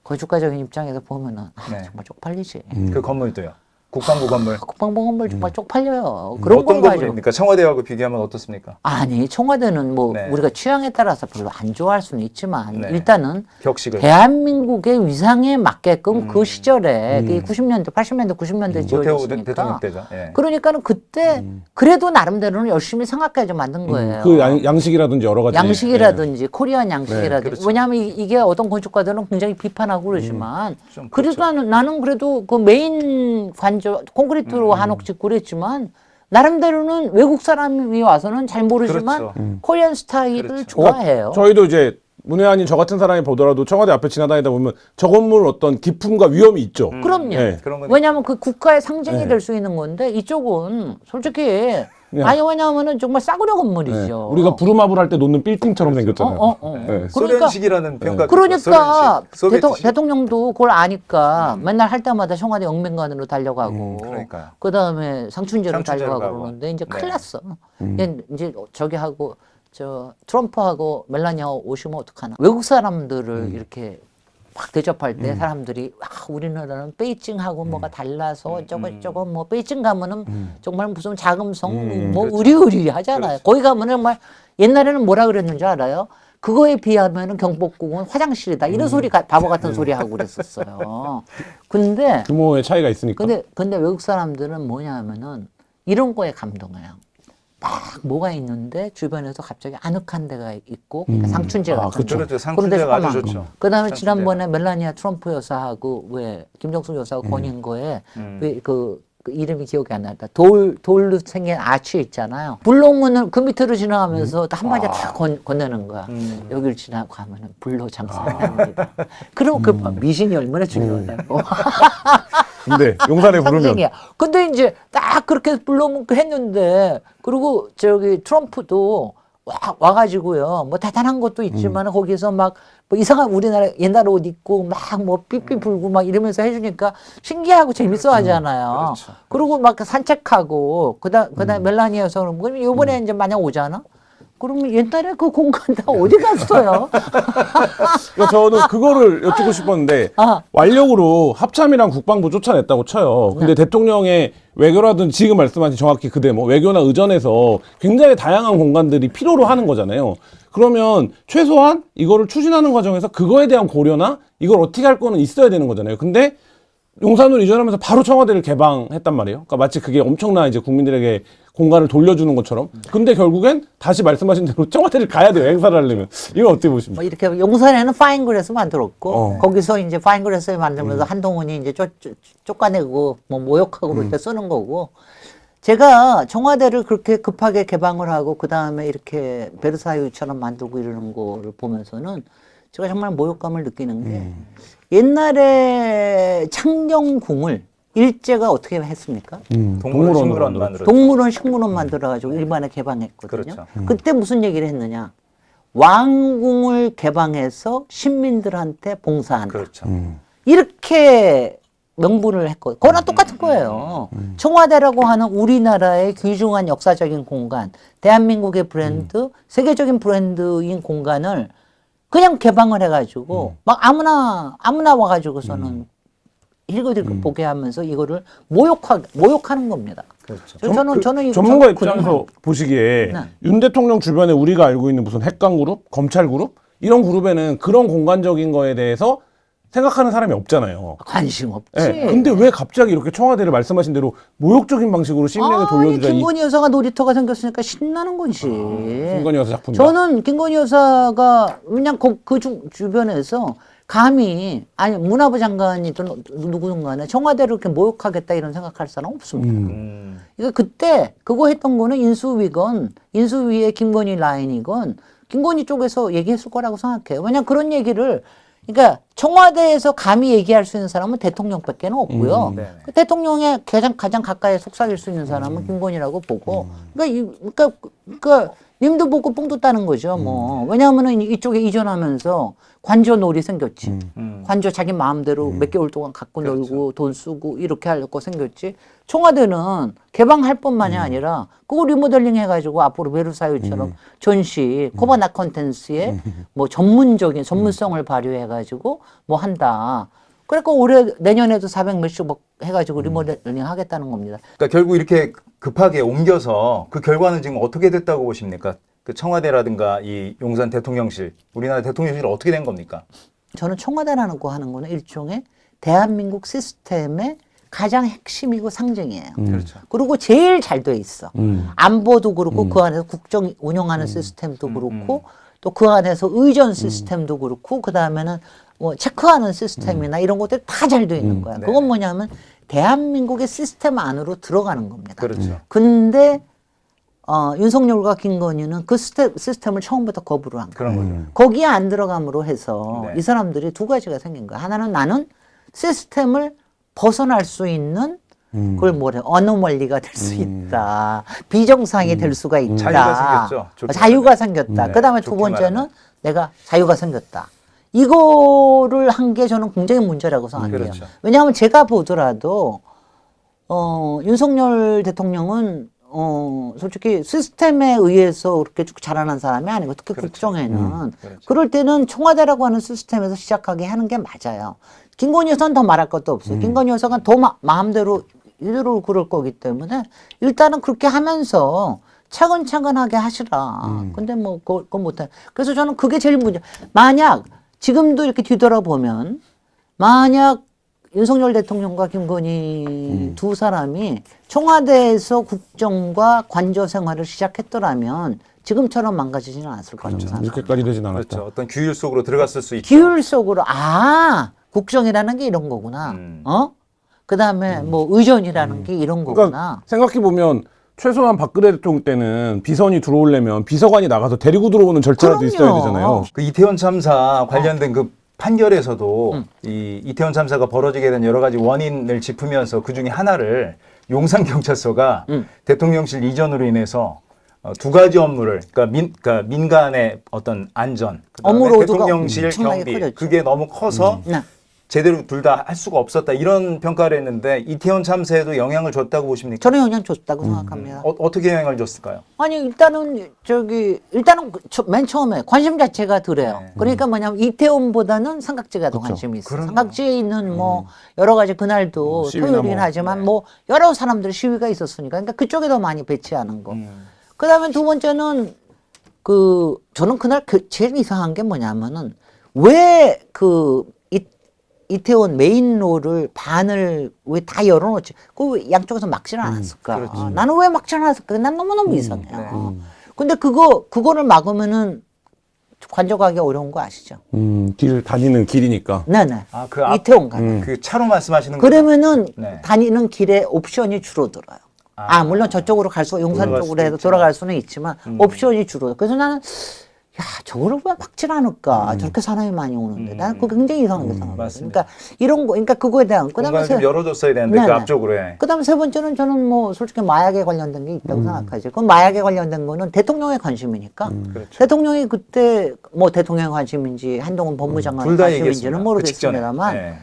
건축가적인 입장에서 보면은 네. 정말 쪽팔리지. 그 건물도요. 국방부 건물. 국방부 건물 정말 쪽팔려요. 그런 어떤 거 가지고. 건물입니까? 청와대하고 비교하면 어떻습니까? 아니 청와대는 뭐 네. 우리가 취향에 따라서 별로 안 좋아할 수는 있지만 네. 일단은 격식을. 대한민국의 위상에 맞게끔 그 시절에 그게 90년대, 80년대, 90년대 노태우 지어졌으니까 대통령 때죠. 예. 그러니까는 그때 그래도 나름대로는 열심히 생각해서 만든 거예요. 그 양식이라든지 여러 가지. 양식이라든지 코리안 양식이라든지 그렇죠. 왜냐하면 이게 어떤 건축가들은 굉장히 비판하고 그러지만 좀 그래도 그렇죠. 나는 그래도 그 메인 관저 콘크리트로 한옥 짓고 그랬지만 나름대로는 외국 사람이 와서는 잘 모르지만 그렇죠. 코리안 스타일을 그렇죠. 좋아해요. 저희도 이제 문외한인 저 같은 사람이 보더라도 청와대 앞에 지나다니다 보면 저 건물 어떤 기품과 위험이 있죠. 그럼요. 네. 그런 건 왜냐하면 그 국가의 상징이 네. 될 수 있는 건데 이쪽은 솔직히 그냥- 아니 왜냐하면은 정말 싸구려 네. 건물이죠. 우리가 부루마블 할 때 놓는 빌딩처럼 생겼잖아요. 네. 네. 소련식이라는 평가. 그러니까 소련식. 대통령도 그걸 아니까 맨날 할 때마다 청와대 영빈관으로 달려가고 그러니까요. 그다음에 상춘제로 상춘제로 달려가고 가고. 그러는데 이제 네. 큰일 났어. 이제 저기 하고 저 트럼프하고 멜라니아 오시면 어떡하나. 외국 사람들을 이렇게 막 대접할 때 사람들이 우리나라는 베이징하고 뭐가 달라서 어쩌고 뭐 베이징 가면은 정말 무슨 자금성 뭐 그렇죠. 의리의리 하잖아요. 그렇죠. 거기 가면은 정말 옛날에는 뭐라 그랬는지 알아요? 그거에 비하면은 경복궁은 화장실이다. 이런 소리 바보 같은 소리 하고 그랬었어요. 근데 규모의 차이가 있으니까. 근데 외국 사람들은 뭐냐면은 이런 거에 감동해요. 막 뭐가 있는데 주변에서 갑자기 아늑한 데가 있고 그러니까 상춘제 같은 그쵸. 그렇죠. 그런 데서 상춘제가 아주 가면 좋죠. 그다음에 상춘제가. 지난번에 멜라니아 트럼프 여사하고 왜 김정숙 여사하고 거닌 거에 왜 그 이름이 기억이 안 난다. 돌로 생긴 아치 있잖아요. 불로문을 그 밑으로 지나가면서 한마디 다 건네는 거야. 여길 지나고 가면은 불로 장사합니다. 그럼 그 미신이 얼마나 중요하냐고. 근데 용산에 부르면 상징이야. 근데 이제 딱 그렇게 불러면 했는데 그리고 저기 트럼프도 와가지고요. 뭐 대단한 것도 있지만 거기서 막 뭐 이상한 우리나라 옛날 옷 입고 막 뭐 삐삐 불고 막 이러면서 해주니까 신기하고 재밌어 하잖아요. 그렇죠. 그리고 막 산책하고 그다음 멜라니아 여사는 그러면 이번에 이제 만약 오잖아. 그러면 옛날에 그 공간 다 어디 갔어요? 그러니까 저는 그거를 여쭙고 싶었는데 완력으로 합참이랑 국방부 쫓아냈다고 쳐요. 근데 대통령의 외교라든 지금 말씀하신 정확히 그 데모 외교나 의전에서 굉장히 다양한 공간들이 필요로 하는 거잖아요. 그러면 최소한 이거를 추진하는 과정에서 그거에 대한 고려나 이걸 어떻게 할 거는 있어야 되는 거잖아요. 근데 용산으로 이전하면서 바로 청와대를 개방했단 말이에요. 그러니까 마치 그게 엄청난 이제 국민들에게 공간을 돌려주는 것처럼. 근데 결국엔 다시 말씀하신 대로 청와대를 가야 돼요. 행사를 하려면. 이거 어떻게 보십니까? 뭐 이렇게 용산에는 파인그레스 만들었고 거기서 이제 파인그레스 만들면서 한동훈이 이제 쫓아내고 뭐 모욕하고 그럴 때 쓰는 거고 제가 청와대를 그렇게 급하게 개방을 하고 그 다음에 이렇게 베르사유처럼 만들고 이러는 거를 보면서는 제가 정말 모욕감을 느끼는 게 옛날에 창녕궁을 일제가 어떻게 했습니까? 동물원 식물원 만들었죠. 동물원 식물원 만들어가지고 일반에 개방했거든요. 그렇죠. 그때 무슨 얘기를 했느냐? 왕궁을 개방해서 시민들한테 봉사한다. 그렇죠. 이렇게 명분을 했거든요. 그거랑 똑같은 거예요. 청와대라고 하는 우리나라의 귀중한 역사적인 공간, 대한민국의 브랜드, 세계적인 브랜드인 공간을 그냥 개방을 해가지고 막 아무나 와가지고서는 힐거들고 보게 하면서 이거를 모욕하는 겁니다. 그렇죠. 저는 이거 전문가 정말 입장에서 보시기에 네. 윤 대통령 주변에 우리가 알고 있는 무슨 핵강 그룹, 검찰 그룹 이런 그룹에는 그런 공간적인 거에 대해서 생각하는 사람이 없잖아요. 관심 없지. 네. 근데 왜 갑자기 이렇게 청와대를 말씀하신 대로 모욕적인 방식으로 시민에게 돌려주자 김건희 여사가 놀이터가 생겼으니까 신나는 거지. 김건희 여사 작품이다. 저는 김건희 여사가 그냥 그 주변에서 감히 아니 문화부 장관이든 누구든 간에 청와대를 이렇게 모욕하겠다 이런 생각할 사람 없습니다. 그러니까 그때 그거 했던 거는 인수위의 김건희 라인이건 김건희 쪽에서 얘기했을 거라고 생각해요. 왜냐하면 그런 얘기를 그러니까 청와대에서 감히 얘기할 수 있는 사람은 대통령밖에 없고요. 네네. 그 대통령의 가장 가까이 속삭일 수 있는 사람은 김건희라고 보고, 그러니까 님도 보고 뽕도 따는 거죠. 뭐 왜냐하면은 이쪽에 이전하면서 관저놀이 생겼지. 관저 자기 마음대로 몇 개월 동안 갖고 놀고 돈 쓰고 이렇게 하려고 생겼지. 청와대는 개방할 뿐만이 아니라 그거 리모델링 해가지고 앞으로 베르사유처럼 전시 코바나 컨텐츠에 뭐 전문성을 발휘해가지고 뭐 한다. 그러니까 내년에도 400 몇십 억 해가지고 리모델링 하겠다는 겁니다. 그러니까 결국 이렇게 급하게 옮겨서 그 결과는 지금 어떻게 됐다고 보십니까? 그 청와대라든가 이 용산 대통령실, 우리나라 대통령실 어떻게 된 겁니까? 저는 청와대라는 거 하는 거는 일종의 대한민국 시스템의 가장 핵심이고 상징이에요. 그렇죠. 그리고 제일 잘 돼 있어. 안보도 그렇고 그 안에서 국정 운영하는 시스템도 그렇고 또 그 안에서 의전 시스템도 그렇고 그 다음에는 뭐 체크하는 시스템이나 이런 것들이 다 잘 돼 있는 거야. 네. 그건 뭐냐면 대한민국의 시스템 안으로 들어가는 겁니다. 그렇죠. 근데 윤석열과 김건희는 그 시스템을 처음부터 거부를 한 거예요. 그런 거죠. 거기에 안 들어감으로 해서 네. 이 사람들이 두 가지가 생긴 거야. 하나는 나는 시스템을 벗어날 수 있는 그걸 뭐래 어노멀리가 될 수 있다. 비정상이 될 수가 있다. 자유가 생겼죠. 좋게 자유가 생겼다. 네, 그다음에 두 좋게 번째는 말하면. 내가 자유가 생겼다. 이거를 한 게 저는 굉장히 문제라고 생각해요. 그렇죠. 왜냐하면 제가 보더라도 윤석열 대통령은 솔직히 시스템에 의해서 그렇게 쭉 자라난 사람이 아니고 특히 그렇죠. 국정에는 그렇죠. 그럴 때는 청와대라고 하는 시스템에서 시작하게 하는 게 맞아요. 김건희 여사는 더 말할 것도 없어요. 김건희 여사가 더 마음대로 이대로 그럴 거기 때문에 일단은 그렇게 하면서 차근차근하게 하시라. 근데 뭐 그건 못해. 그래서 저는 그게 제일 문제. 만약 지금도 이렇게 뒤돌아보면 만약 윤석열 대통령과 김건희 두 사람이 청와대에서 국정과 관저 생활을 시작했더라면 지금처럼 망가지지는 않았을 거라고 생각합니다. 이렇게까지 되진 않았다. 그렇죠. 어떤 규율 속으로 들어갔을 수 있죠. 기율 속으로 국정이라는 게 이런 거구나. 그다음에 뭐 의전이라는 게 이런 거구나. 그러니까 생각해 보면 최소한 박근혜 대통령 때는 비선이 들어오려면 비서관이 나가서 데리고 들어오는 절차라도 그럼요. 있어야 되잖아요. 그 이태원 참사 관련된 그 판결에서도 이 이태원 참사가 벌어지게 된 여러 가지 원인을 짚으면서 그 중에 하나를 용산경찰서가 대통령실 이전으로 인해서 두 가지 업무를 그러니까 민간의 어떤 안전, 그다음에 업무로드가 대통령실 엄청나게 경비 커졌죠. 그게 너무 커서 네. 제대로 둘 다 할 수가 없었다 이런 평가를 했는데 이태원 참사에도 영향을 줬다고 보십니까? 저는 영향 줬다고 생각합니다. 어떻게 영향을 줬을까요? 아니 일단은 맨 처음에 관심 자체가 덜해요. 네. 그러니까 뭐냐면 이태원보다는 삼각지가 더 관심이 있어요. 그럼요. 삼각지에 있는 뭐 여러 가지 그날도 시위나 토요일이긴 뭐. 하지만 뭐 여러 사람들 시위가 있었으니까 그러니까 그쪽에 더 많이 배치하는 거. 그다음에 두 번째는 저는 그날 제일 이상한 게 뭐냐면은 왜 이태원 메인로를 반을 왜 다 열어놓지? 그 양쪽에서 막지는 않았을까? 그렇지. 나는 왜 막지는 않았을까? 난 너무너무 이상해요. 근데 그거를 막으면은 관저가기 어려운 거 아시죠? 길 다니는 길이니까. 네네. 아, 그 앞- 이태원 가는. 그 차로 말씀하시는 거죠? 그러면은 네. 다니는 길에 옵션이 줄어들어요. 물론 저쪽으로 갈 수, 용산 돌아갈 쪽으로 수도 해서 있지만. 돌아갈 수는 있지만 옵션이 줄어요. 그래서 나는 저거를 왜 막질 않을까? 저렇게 사람이 많이 오는데 나는 그거 굉장히 이상하게 생각해요. 맞습니다. 그러니까 이런 거, 그러니까 그거에 대한 공간을 좀 열어줬어야 되는데 그 네네. 앞쪽으로 해. 그다음에 세 번째는 저는 뭐 솔직히 마약에 관련된 게 있다고 생각하지. 그건 마약에 관련된 거는 대통령의 관심이니까. 그렇죠. 대통령이 그때 뭐 대통령의 관심인지 한동훈 법무장관의 둘 다 관심인지는 얘기했습니다. 그 모르겠습니다만 직전에. 네.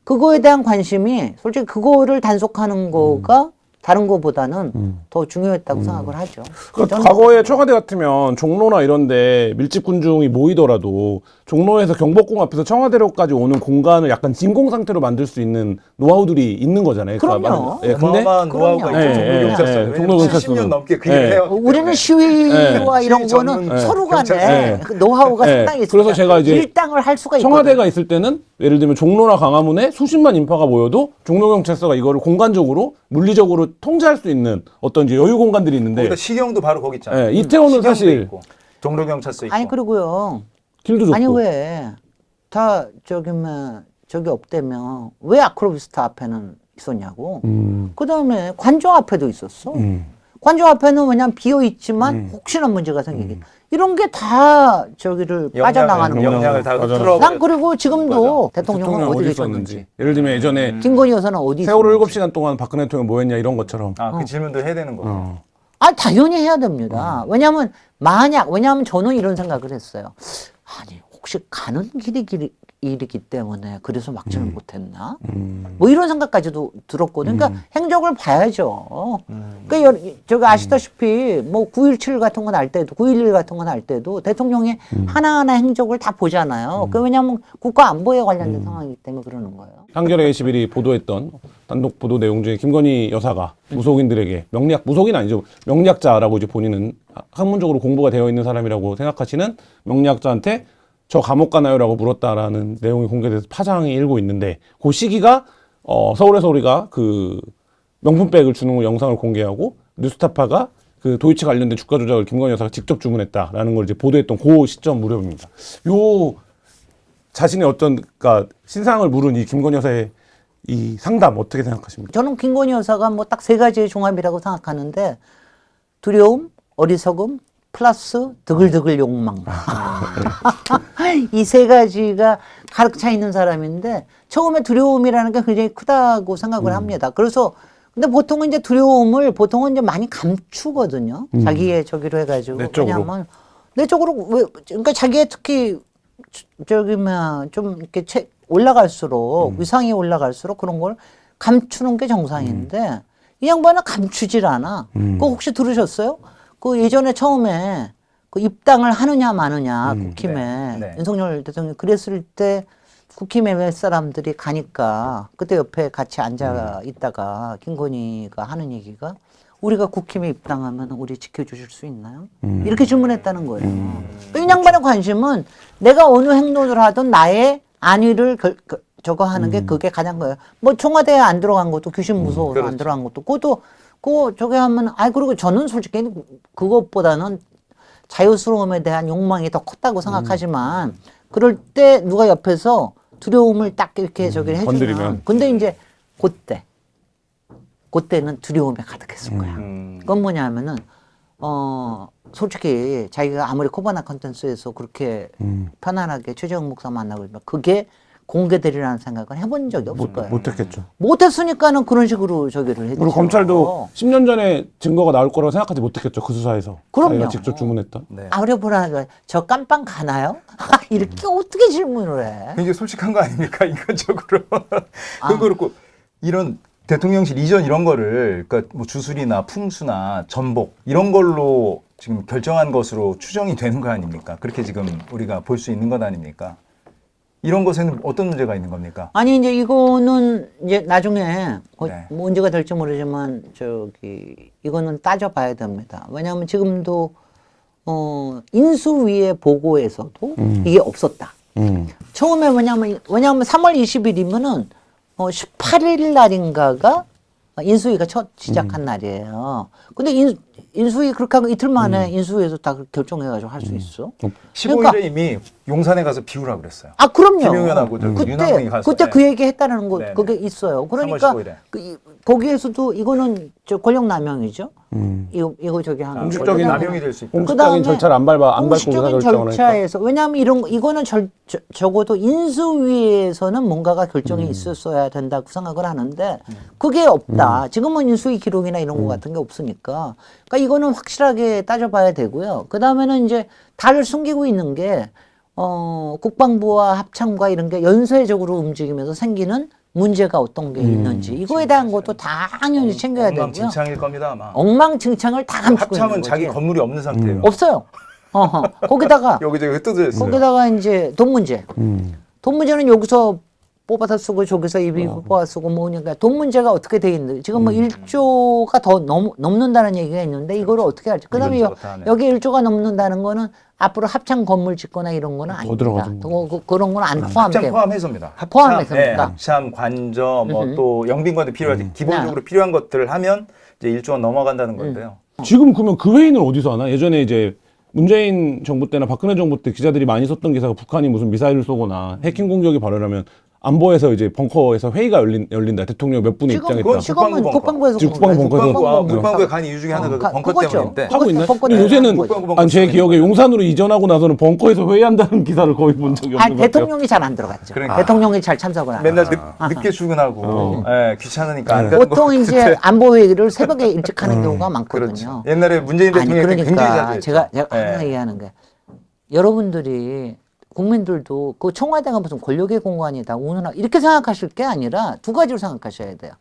그거에 대한 관심이 솔직히 그거를 단속하는 거가 다른 거보다는 더 중요했다고 생각을 하죠. 그러니까 저는 과거에 청와대 같으면 종로나 이런데 밀집 군중이 모이더라도 종로에서 경복궁 앞에서 청와대로까지 오는 공간을 약간 진공 상태로 만들 수 있는 노하우들이 있는 거잖아요. 그럼요. 예, 근데 어마어마한 노하우가 그럼요. 있죠. 예, 종로경찰서. 예, 종로경찰서는. 70년 넘게 그 일을 예. 해요. 우리는 시위와 네. 이런 시위 거는 전문 서로 경찰서. 간에 네. 그 노하우가 네. 상당히 있어요. 그래서 제가 이제 일당을 할 수가 있거든요. 청와대가 있을 때는 예를 들면 종로나 광화문에 수십만 인파가 모여도 종로경찰서가 이거를 공간적으로 물리적으로 통제할 수 있는 어떤 이제 여유 공간들이 있는데 거기다 시경도 바로 거기 있잖아요. 예, 이태원은 시경도 사실 있고, 종로경찰서 있고. 아니 그리고요. 길도 좁고 아니 왜 다 저기 없대면 왜 아크로비스타 앞에는 있었냐고. 그다음에 관저 앞에도 있었어. 관저 앞에는 왜냐면 비어 있지만 혹시나 문제가 생기기. 이런 게 다 저기를 빠져나가는 거예요. 영향을 다 빠져나가는 틀어. 난 그리고 지금도 대통령은 대통령 어디 어디 있었는지. 있었는지 예를 들면 예전에 김건희 여사는 어디 세월호 있었는지. 7시간 동안 박근혜 대통령 뭐 했냐 이런 것처럼 그 질문도 해야 되는 거고. 당연히 해야 됩니다. 왜냐하면 저는 이런 생각을 했어요. 아니, 혹시 가는 길이기 때문에 그래서 막지를 못했나? 뭐 이런 생각까지도 들었거든요. 그러니까 행적을 봐야죠. 그러니까 저기 아시다시피 뭐 9.17 같은 거 날 때도, 9.11 같은 거 날 때도 대통령이 하나하나 행적을 다 보잖아요. 그 왜냐하면 국가 안보에 관련된 상황이기 때문에 그러는 거예요. 한겨레 21이 보도했던 단독 보도 내용 중에 김건희 여사가 무속인들에게 무속인 아니죠. 명리학자라고 이제 본인은 학문적으로 공부가 되어 있는 사람이라고 생각하시는 명리학자한테 저 감옥 가나요라고 물었다라는 내용이 공개돼서 파장이 일고 있는데 그 시기가 서울에서 우리가 그 명품백을 주는 영상을 공개하고 뉴스타파가 그 도이치 관련된 주가 조작을 김건희 여사가 직접 주문했다라는 걸 이제 보도했던 그 시점 무렵입니다. 요 자신의 어떤 그러니까 신상을 물은 이 김건희 여사의 이 상담 어떻게 생각하십니까? 저는 김건희 여사가 뭐 딱 세 가지의 종합이라고 생각하는데 두려움, 어리석음, 플러스 드글드글 욕망. 이 세 가지가 가득 차 있는 사람인데 처음에 두려움이라는 게 굉장히 크다고 생각을 합니다. 그래서 근데 보통은 이제 보통은 이제 많이 감추거든요. 자기의 저기로 해가지고. 내적으로. 왜냐하면 내적으로 그러니까 자기의 특히 좀 이렇게 올라갈수록 위상이 올라갈수록 그런 걸 감추는 게 정상인데 이 양반은 감추질 않아. 그거 혹시 들으셨어요? 그 예전에 처음에 그 입당을 하느냐 마느냐 국힘에 네. 윤석열 대통령이 그랬을 때 국힘에 몇 사람들이 가니까 그때 옆에 같이 앉아 있다가 김건희가 하는 얘기가 우리가 국힘에 입당하면 우리 지켜주실 수 있나요? 이렇게 질문했다는 거예요. 이 양반의 관심은 내가 어느 행동을 하든 나의 안위를 저거 하는 게 그게 가장 거예요. 뭐 청와대에 안 들어간 것도 귀신 무서워서 안 들어간 것도 그거 저게 하면 그리고 저는 솔직히 그것보다는 자유스러움에 대한 욕망이 더 컸다고 생각하지만 그럴 때 누가 옆에서 두려움을 딱 이렇게 저기를 해주면 건드리면. 근데 이제 그때는 두려움에 가득했을 거야. 그건 뭐냐면은 솔직히 자기가 아무리 코바나 컨텐츠에서 그렇게 편안하게 최재형 목사 만나고 있으면 그게 공개되리라는 생각은 해본 적이 없을 거예요. 못했겠죠. 못했으니까는 그런 식으로 저기를 했죠. 그리고 검찰도 10년 전에 증거가 나올 거라고 생각하지 못했겠죠. 그 수사에서. 그럼요. 자기가 직접 주문했다. 네. 아무리 보라 저 깜빵 가나요? 이렇게 어떻게 질문을 해? 굉장히 솔직한 거 아닙니까? 인간적으로. 그건 그렇고 이런 대통령실 이전 이런 거를 그러니까 뭐 주술이나 풍수나 전복 이런 걸로 지금 결정한 것으로 추정이 되는 거 아닙니까? 그렇게 지금 우리가 볼 수 있는 것 아닙니까? 이런 것에는 어떤 문제가 있는 겁니까? 아니 이제 이거는 이제 나중에 네. 뭐 문제가 될지 모르지만 이거는 따져봐야 됩니다. 왜냐하면 지금도 인수위의 보고에서도 이게 없었다. 처음에 왜냐하면 3월 20일이면은 18일 날인가가 인수위가 첫 시작한 날이에요. 근데 인수위 그렇게 하고 이틀 만에 인수위에서 다 결정해가지고 할 수 있어. 15일에 그러니까 이미 용산에 가서 비우라 그랬어요. 그럼요. 김용현하고 윤한홍이 가서. 그때 그 얘기 했다는 거, 네네. 그게 있어요. 3월 그러니까 15일에. 거기에서도 이거는 권력 남용이죠. 이거 저기 하는 거. 공식적인 남용이 될 수 있고. 공식적인 절차를 안 밟고 공식적인 의사결정을 하니까. 절차에서 왜냐하면 이거는 적어도 인수위에서는 뭔가가 결정이 있었어야 된다고 생각을 하는데 그게 없다. 지금은 인수위 기록이나 이런 거 같은 게 없으니까. 그러니까 이거는 확실하게 따져봐야 되고요. 그 다음에는 이제 다를 숨기고 있는 게 국방부와 합참과 이런 게 연쇄적으로 움직이면서 생기는 문제가 어떤 게 있는지 이거에 대한 것도 당연히 챙겨야 되고요. 엉망진창일 겁니다 아마. 엉망진창을 다 감추고 있는 합참은 거지. 자기 건물이 없는 상태예요. 없어요. 거기다가 여기저기 흩어져 있어요. 거기다가 이제 돈 문제. 돈 문제는 여기서 뽑아서 쓰고 저기서 뽑아 쓰고 뭐니까 돈 문제가 어떻게 돼 있는지 지금 뭐 1조가 더 넘는다는 얘기가 있는데 이거를 어떻게 할지. 그다음에 여기 1조가 넘는다는 거는 앞으로 합창 건물 짓거나 이런 거는 아닙니다. 그런 건 안 합참 포함돼요. 포함해서입니다. 포함해서입니까? 네, 합참, 관저, 뭐 또 영빈관도 필요하지. 기본적으로 필요한 것들을 하면 이제 1조가 넘어간다는 건데요. 지금 그러면 그 회의는 어디서 하나? 예전에 이제 문재인 정부 때나 박근혜 정부 때 기자들이 많이 썼던 기사가 북한이 무슨 미사일을 쏘거나 해킹 공격이 발生하면 안보에서 이제 벙커에서 회의가 열린다. 대통령 몇 분이 입장했다. 지금은 국방부에서 지금 국방부 국방부에 간 이유 중에 하나가 그 벙커 때문인데. 하고 있나요? 벙커 근데 요새는 벙커 제 기억에 용산으로 이전하고 나서는 벙커에서 회의한다는 기사를 거의 본 적이 없는 것 같아요. 대통령이 잘 안 들어갔죠. 그러니까. 대통령이 잘 참석을 안 맨날 했죠. 늦게 출근하고 귀찮으니까 안 가는 보통 거 이제 안보 회의를 새벽에 일찍 하는 경우가 많거든요. 그렇죠. 옛날에 문재인 아니 대통령이 굉장히 그러니까 자주 했죠. 제가 네. 항상 얘기하는 게 여러분들이 국민들도 그 청와대가 무슨 권력의 공간이다 운운하 이렇게 생각하실 게 아니라 두 가지로 생각하셔야 돼요.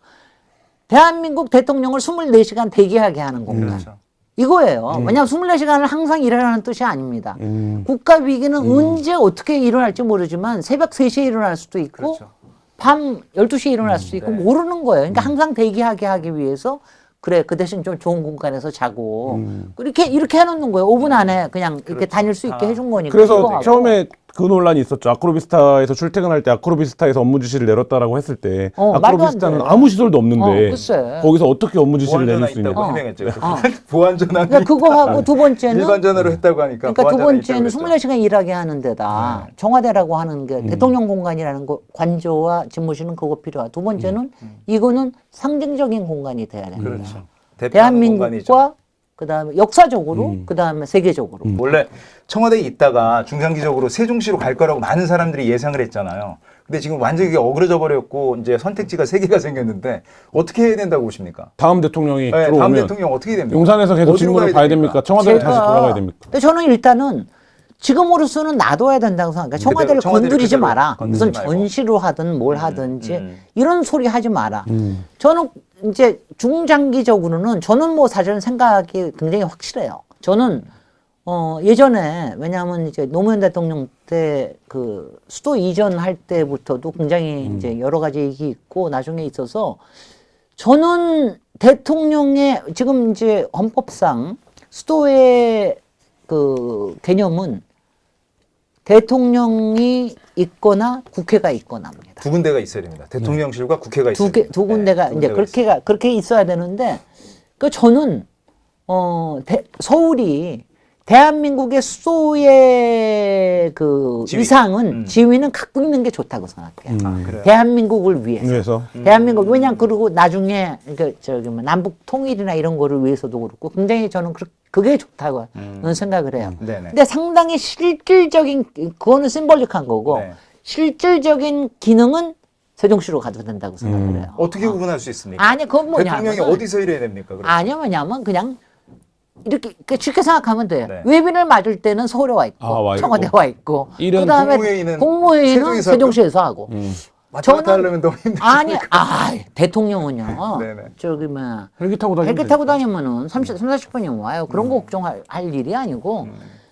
대한민국 대통령을 24시간 대기하게 하는 공간. 그렇죠. 이거예요. 왜냐하면 24시간을 항상 일하라는 뜻이 아닙니다. 국가 위기는 언제 어떻게 일어날지 모르지만 새벽 3시에 일어날 수도 있고 그렇죠. 밤 12시에 일어날 수도 있고 네. 모르는 거예요. 그러니까 항상 대기하게 하기 위해서 그래 그 대신 좀 좋은 공간에서 자고 이렇게 해놓는 거예요. 5분 안에 그냥 이렇게 다닐 수 있게 해준 거니까. 그래서 그거 하고. 처음에 그 논란이 있었죠. 아크로비스타에서 출퇴근할 때 아크로비스타에서 업무 지시를 내렸다라고 했을 때 말도 안 아크로비스타는 돼. 아무 시설도 없는데 글쎄. 거기서 어떻게 업무 지시를 보안전화 내릴 수 있냐. 있다고 해명했죠. 보안전화 그러니까 그거 하고 두 번째는 일반 전화로 했다고 하니까 그러니까 두 보안전화 번째는 있다고 그랬죠. 24시간 일하게 하는 데다 청와대라고 하는 게 대통령 공간이라는 거 관저와 집무실은 그거 필요하고 두 번째는 이거는 상징적인 공간이 돼야 됩니다. 그렇죠. 대표하는 공간이죠. 대한민국과 그다음에 역사적으로 그다음에 세계적으로 원래 청와대에 있다가 중장기적으로 세종시로 갈 거라고 많은 사람들이 예상을 했잖아요. 근데 지금 완전히 이게 어그러져 버렸고 이제 선택지가 3개가 생겼는데 어떻게 해야 된다고 보십니까? 다음 대통령이 네, 다음 들어오면 대통령 어떻게 됩니까? 용산에서 계속 어디로 직무를 가야 봐야 됩니까? 됩니까? 청와대로 다시 돌아가야 됩니까? 근데 저는 일단은 지금으로서는 놔둬야 된다고 생각해요. 청와대를 청와대를 건드리지 그대로 마라. 건드리지 무슨 말고. 전시로 하든 뭘 하든지 이런 소리 하지 마라. 저는 이제 중장기적으로는 저는 뭐 사실은 생각이 굉장히 확실해요. 저는 예전에 왜냐하면 이제 노무현 대통령 때 그 수도 이전할 때부터도 굉장히 이제 여러 가지 얘기 있고 나중에 있어서 저는 대통령의 지금 이제 헌법상 수도의 그 개념은 대통령이 있거나 국회가 있거나입니다. 두 군데가 있어야 됩니다. 대통령실과 국회가 있어야 됩니다. 두 군데가 네, 이제 그렇게 있어야 되는데 그 저는 서울이 대한민국의 수도의 그 지위. 위상은 지위는 갖고 있는 게 좋다고 생각해요. 아, 그래요? 대한민국을 위해서. 그래서 대한민국 왜냐면 그리고 나중에 그 저기 뭐 남북 통일이나 이런 거를 위해서도 그렇고 굉장히 저는 그게 좋다고 생각을 해요. 네네. 근데 상당히 실질적인 그거는 심볼릭한 거고 네. 실질적인 기능은 세종시로 가도 된다고 생각을 해요. 어떻게 구분할 수 있습니까? 아니 그건 뭐냐면 대통령이 어디서 일해야 됩니까? 그럼? 아니요 뭐냐면 그냥 이렇게 쉽게 생각하면 돼요. 네. 외빈을 맞을 때는 서울에 와 있고 와 있고. 청와대에 와 있고 일은 그다음에 국무회의는 국무회의는 세종에서 세종시에서 하고 왔다 갔다 저는- 하려면 너무 힘들죠. 아니 대통령은요. 네네. 저기 뭐 헬기 타고 다니면 헬기 타고 다니면은 40분이면 와요. 그런 거 걱정할 일이 아니고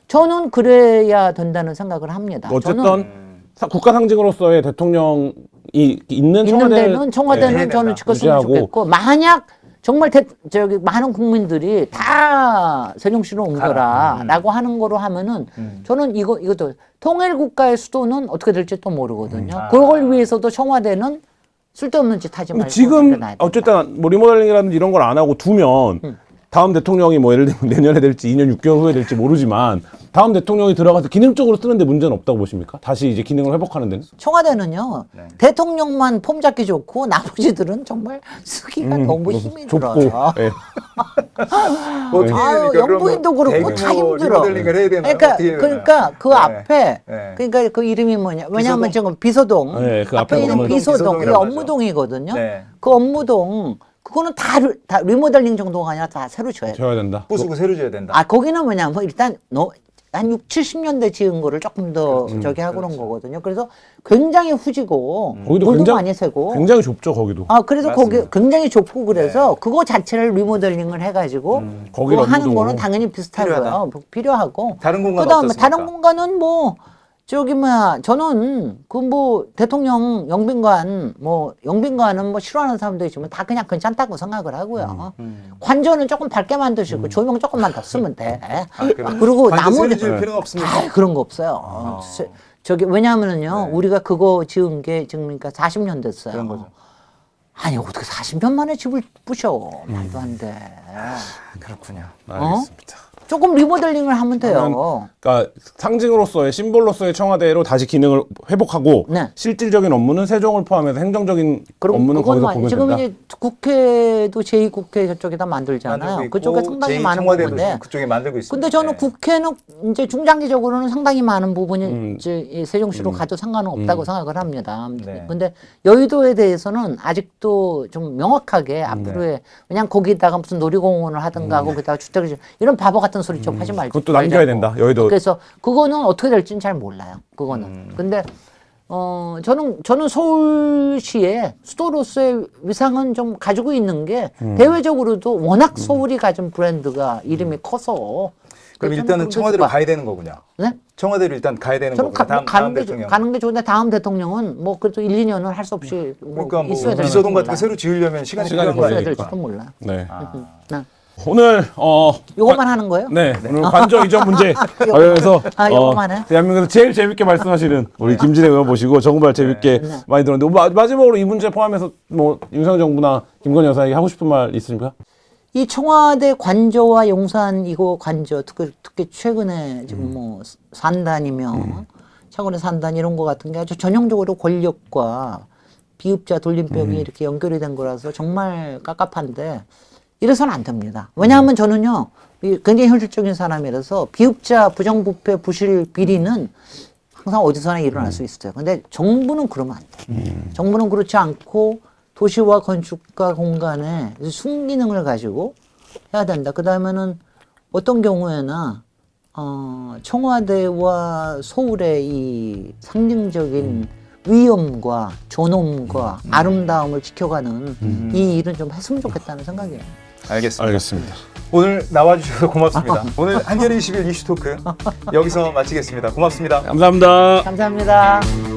저는 그래야 된다는 생각을 합니다. 어쨌든 저는 국가 상징으로서의 대통령이 있는 있는 청와대를 데는 청와대는 해야 저는 된다. 지켰으면 유지하고. 좋겠고 만약 정말 저기 많은 국민들이 다 세종시로 옮겨라라고 하는 거로 하면은 저는 이것도 통일 국가의 수도는 어떻게 될지 또 모르거든요. 그걸 위해서도 청와대는 쓸데없는 짓 하지 말고 지금 맡겨놔야 된다. 어쨌든 뭐 리모델링이라든지 이런 걸 안 하고 두면 다음 대통령이 뭐 예를 들면 내년에 될지 2년 6개월 후에 될지 모르지만 다음 대통령이 들어가서 기능적으로 쓰는데 문제는 없다고 보십니까? 다시 이제 기능을 회복하는 데는? 청와대는요 대통령만 폼 잡기 좋고 나머지들은 정말 쓰기가 너무 힘이 좁고 들어요. 예. 어떻게 아유, 됩니까? 그럼 영부인도 뭐 그렇고 다 대규모 힘들어. 리모델링을 해야 되나요? 그러니까 어떻게 해야 그러니까 그 되나요? 앞에 네. 그러니까 그 이름이 뭐냐? 왜냐하면 비서동? 지금 비서동 네, 그 앞에 앞에 있는 건물. 비서동 이게 비서동이라고 업무동이거든요. 네. 그 업무동 그거는 다 리모델링 정도가 아니라 다 새로 줘야 돼. 되어야 된다. 부수고 새로 줘야 된다. 아 거기는 뭐냐면 일단 한 6, 70년대 지은 거를 조금 더 저기 하고 그런 거거든요. 그래서 굉장히 후지고 거기도 물도 굉장히- 많이 새고 굉장히 좁죠 거기도. 아, 그래서 맞습니다. 거기 굉장히 좁고 그래서 그거 자체를 리모델링을 해가지고 거기를 그거 하는 업무동으로. 거는 당연히 비슷하고요. 필요하고. 다른 공간은 그다음에 어떻습니까? 다른 공간은 뭐 저기 뭐야 저는 그 뭐 대통령 영빈관은 뭐 싫어하는 사람도 있지만 다 그냥 괜찮다고 생각을 하고요. 관저는 조금 밝게 만드시고 조명 조금만 더 쓰면 돼. 그리고 관저 나머지 새로 지을 필요는 없습니까? 아, 그런 거 없어요. 저기 왜냐하면은요 네. 우리가 그거 지은 게 지금 그러니까 40년 됐어요. 그런 거죠. 아니 어떻게 40년 만에 집을 부셔 말도 안 돼. 그렇군요. 알겠습니다. 조금 리모델링을 하면 돼요. 그러니까 상징으로서의 심볼로서의 청와대로 다시 기능을 회복하고 네. 실질적인 업무는 세종을 포함해서 행정적인 업무는 거기서 보면 지금 된다. 이제 국회도 제2국회 저쪽에다 만들잖아요. 만들고 있고, 그쪽에 상당히 많은 제2청와대도 부분인데. 그쪽에 만들고 있습니다. 근데 저는 네. 국회는 이제 중장기적으로는 상당히 많은 부분이 이제 이 세종시로 가도 상관은 없다고 생각을 합니다. 네. 근데 여의도에 대해서는 아직도 좀 명확하게 앞으로의 왜냐면 거기다가 무슨 놀이공원을 하든가 거기다가 주택을 이런 바보 같은 소리 좀 하지 말고. 그것도 남겨야 된다. 여의도. 그래서 그거는 어떻게 될지는 잘 몰라요. 그거는. 근데 저는 서울시의 수도로서의 위상은 좀 가지고 있는 게 대외적으로도 워낙 서울이 가진 브랜드가 이름이 커서. 그럼 저는 일단은 그런 게 청와대로 좋아. 가야 되는 거군요. 네? 청와대로 일단 가야 되는 저는 거군요. 다음 대통령. 가는 게 좋은데 다음 대통령은 뭐 그래도 1, 2년은 할 수 없이 뭐 그러니까 뭐 있어야 될지도 비서동 같은 몰라요. 거 새로 지으려면 시간이 시간이 필요한 거 있어야 아니에요? 될지도 몰라요. 네. 네. 오늘 요것만 하는 거예요? 네, 오늘 관저 이전 문제 그래서 요거만 해? 대한민국에서 제일 재밌게 말씀하시는 우리 김진애 의원 모시고 정말 재밌게 많이 들었는데 마지막으로 이 문제 포함해서 뭐 윤석열 정부나 김건희 여사에게 하고 싶은 말 있습니까? 이 청와대 관저와 용산 이거 관저 특히 최근에 지금 뭐 산단이며 최근에 산단 이런 거 같은 게 아주 전형적으로 권력과 비읍자 돌림병이 이렇게 연결이 된 거라서 정말 깝깝한데 이래서는 안 됩니다. 왜냐하면 저는요 굉장히 현실적인 사람이라서 비읍자 부정부패 부실 비리는 항상 어디서나 일어날 수 있어요. 근데 정부는 그러면 안 돼. 정부는 그렇지 않고 도시와 건축가 공간에 순기능을 가지고 해야 된다. 그 다음에는 어떤 경우에나 청와대와 서울의 이 상징적인 위엄과 존엄과 아름다움을 지켜가는 이 일은 좀 했으면 좋겠다는 생각이에요. 알겠습니다. 알겠습니다. 오늘 나와주셔서 고맙습니다. 오늘 한겨레 21 이슈 토크 여기서 마치겠습니다. 고맙습니다. 감사합니다. 감사합니다.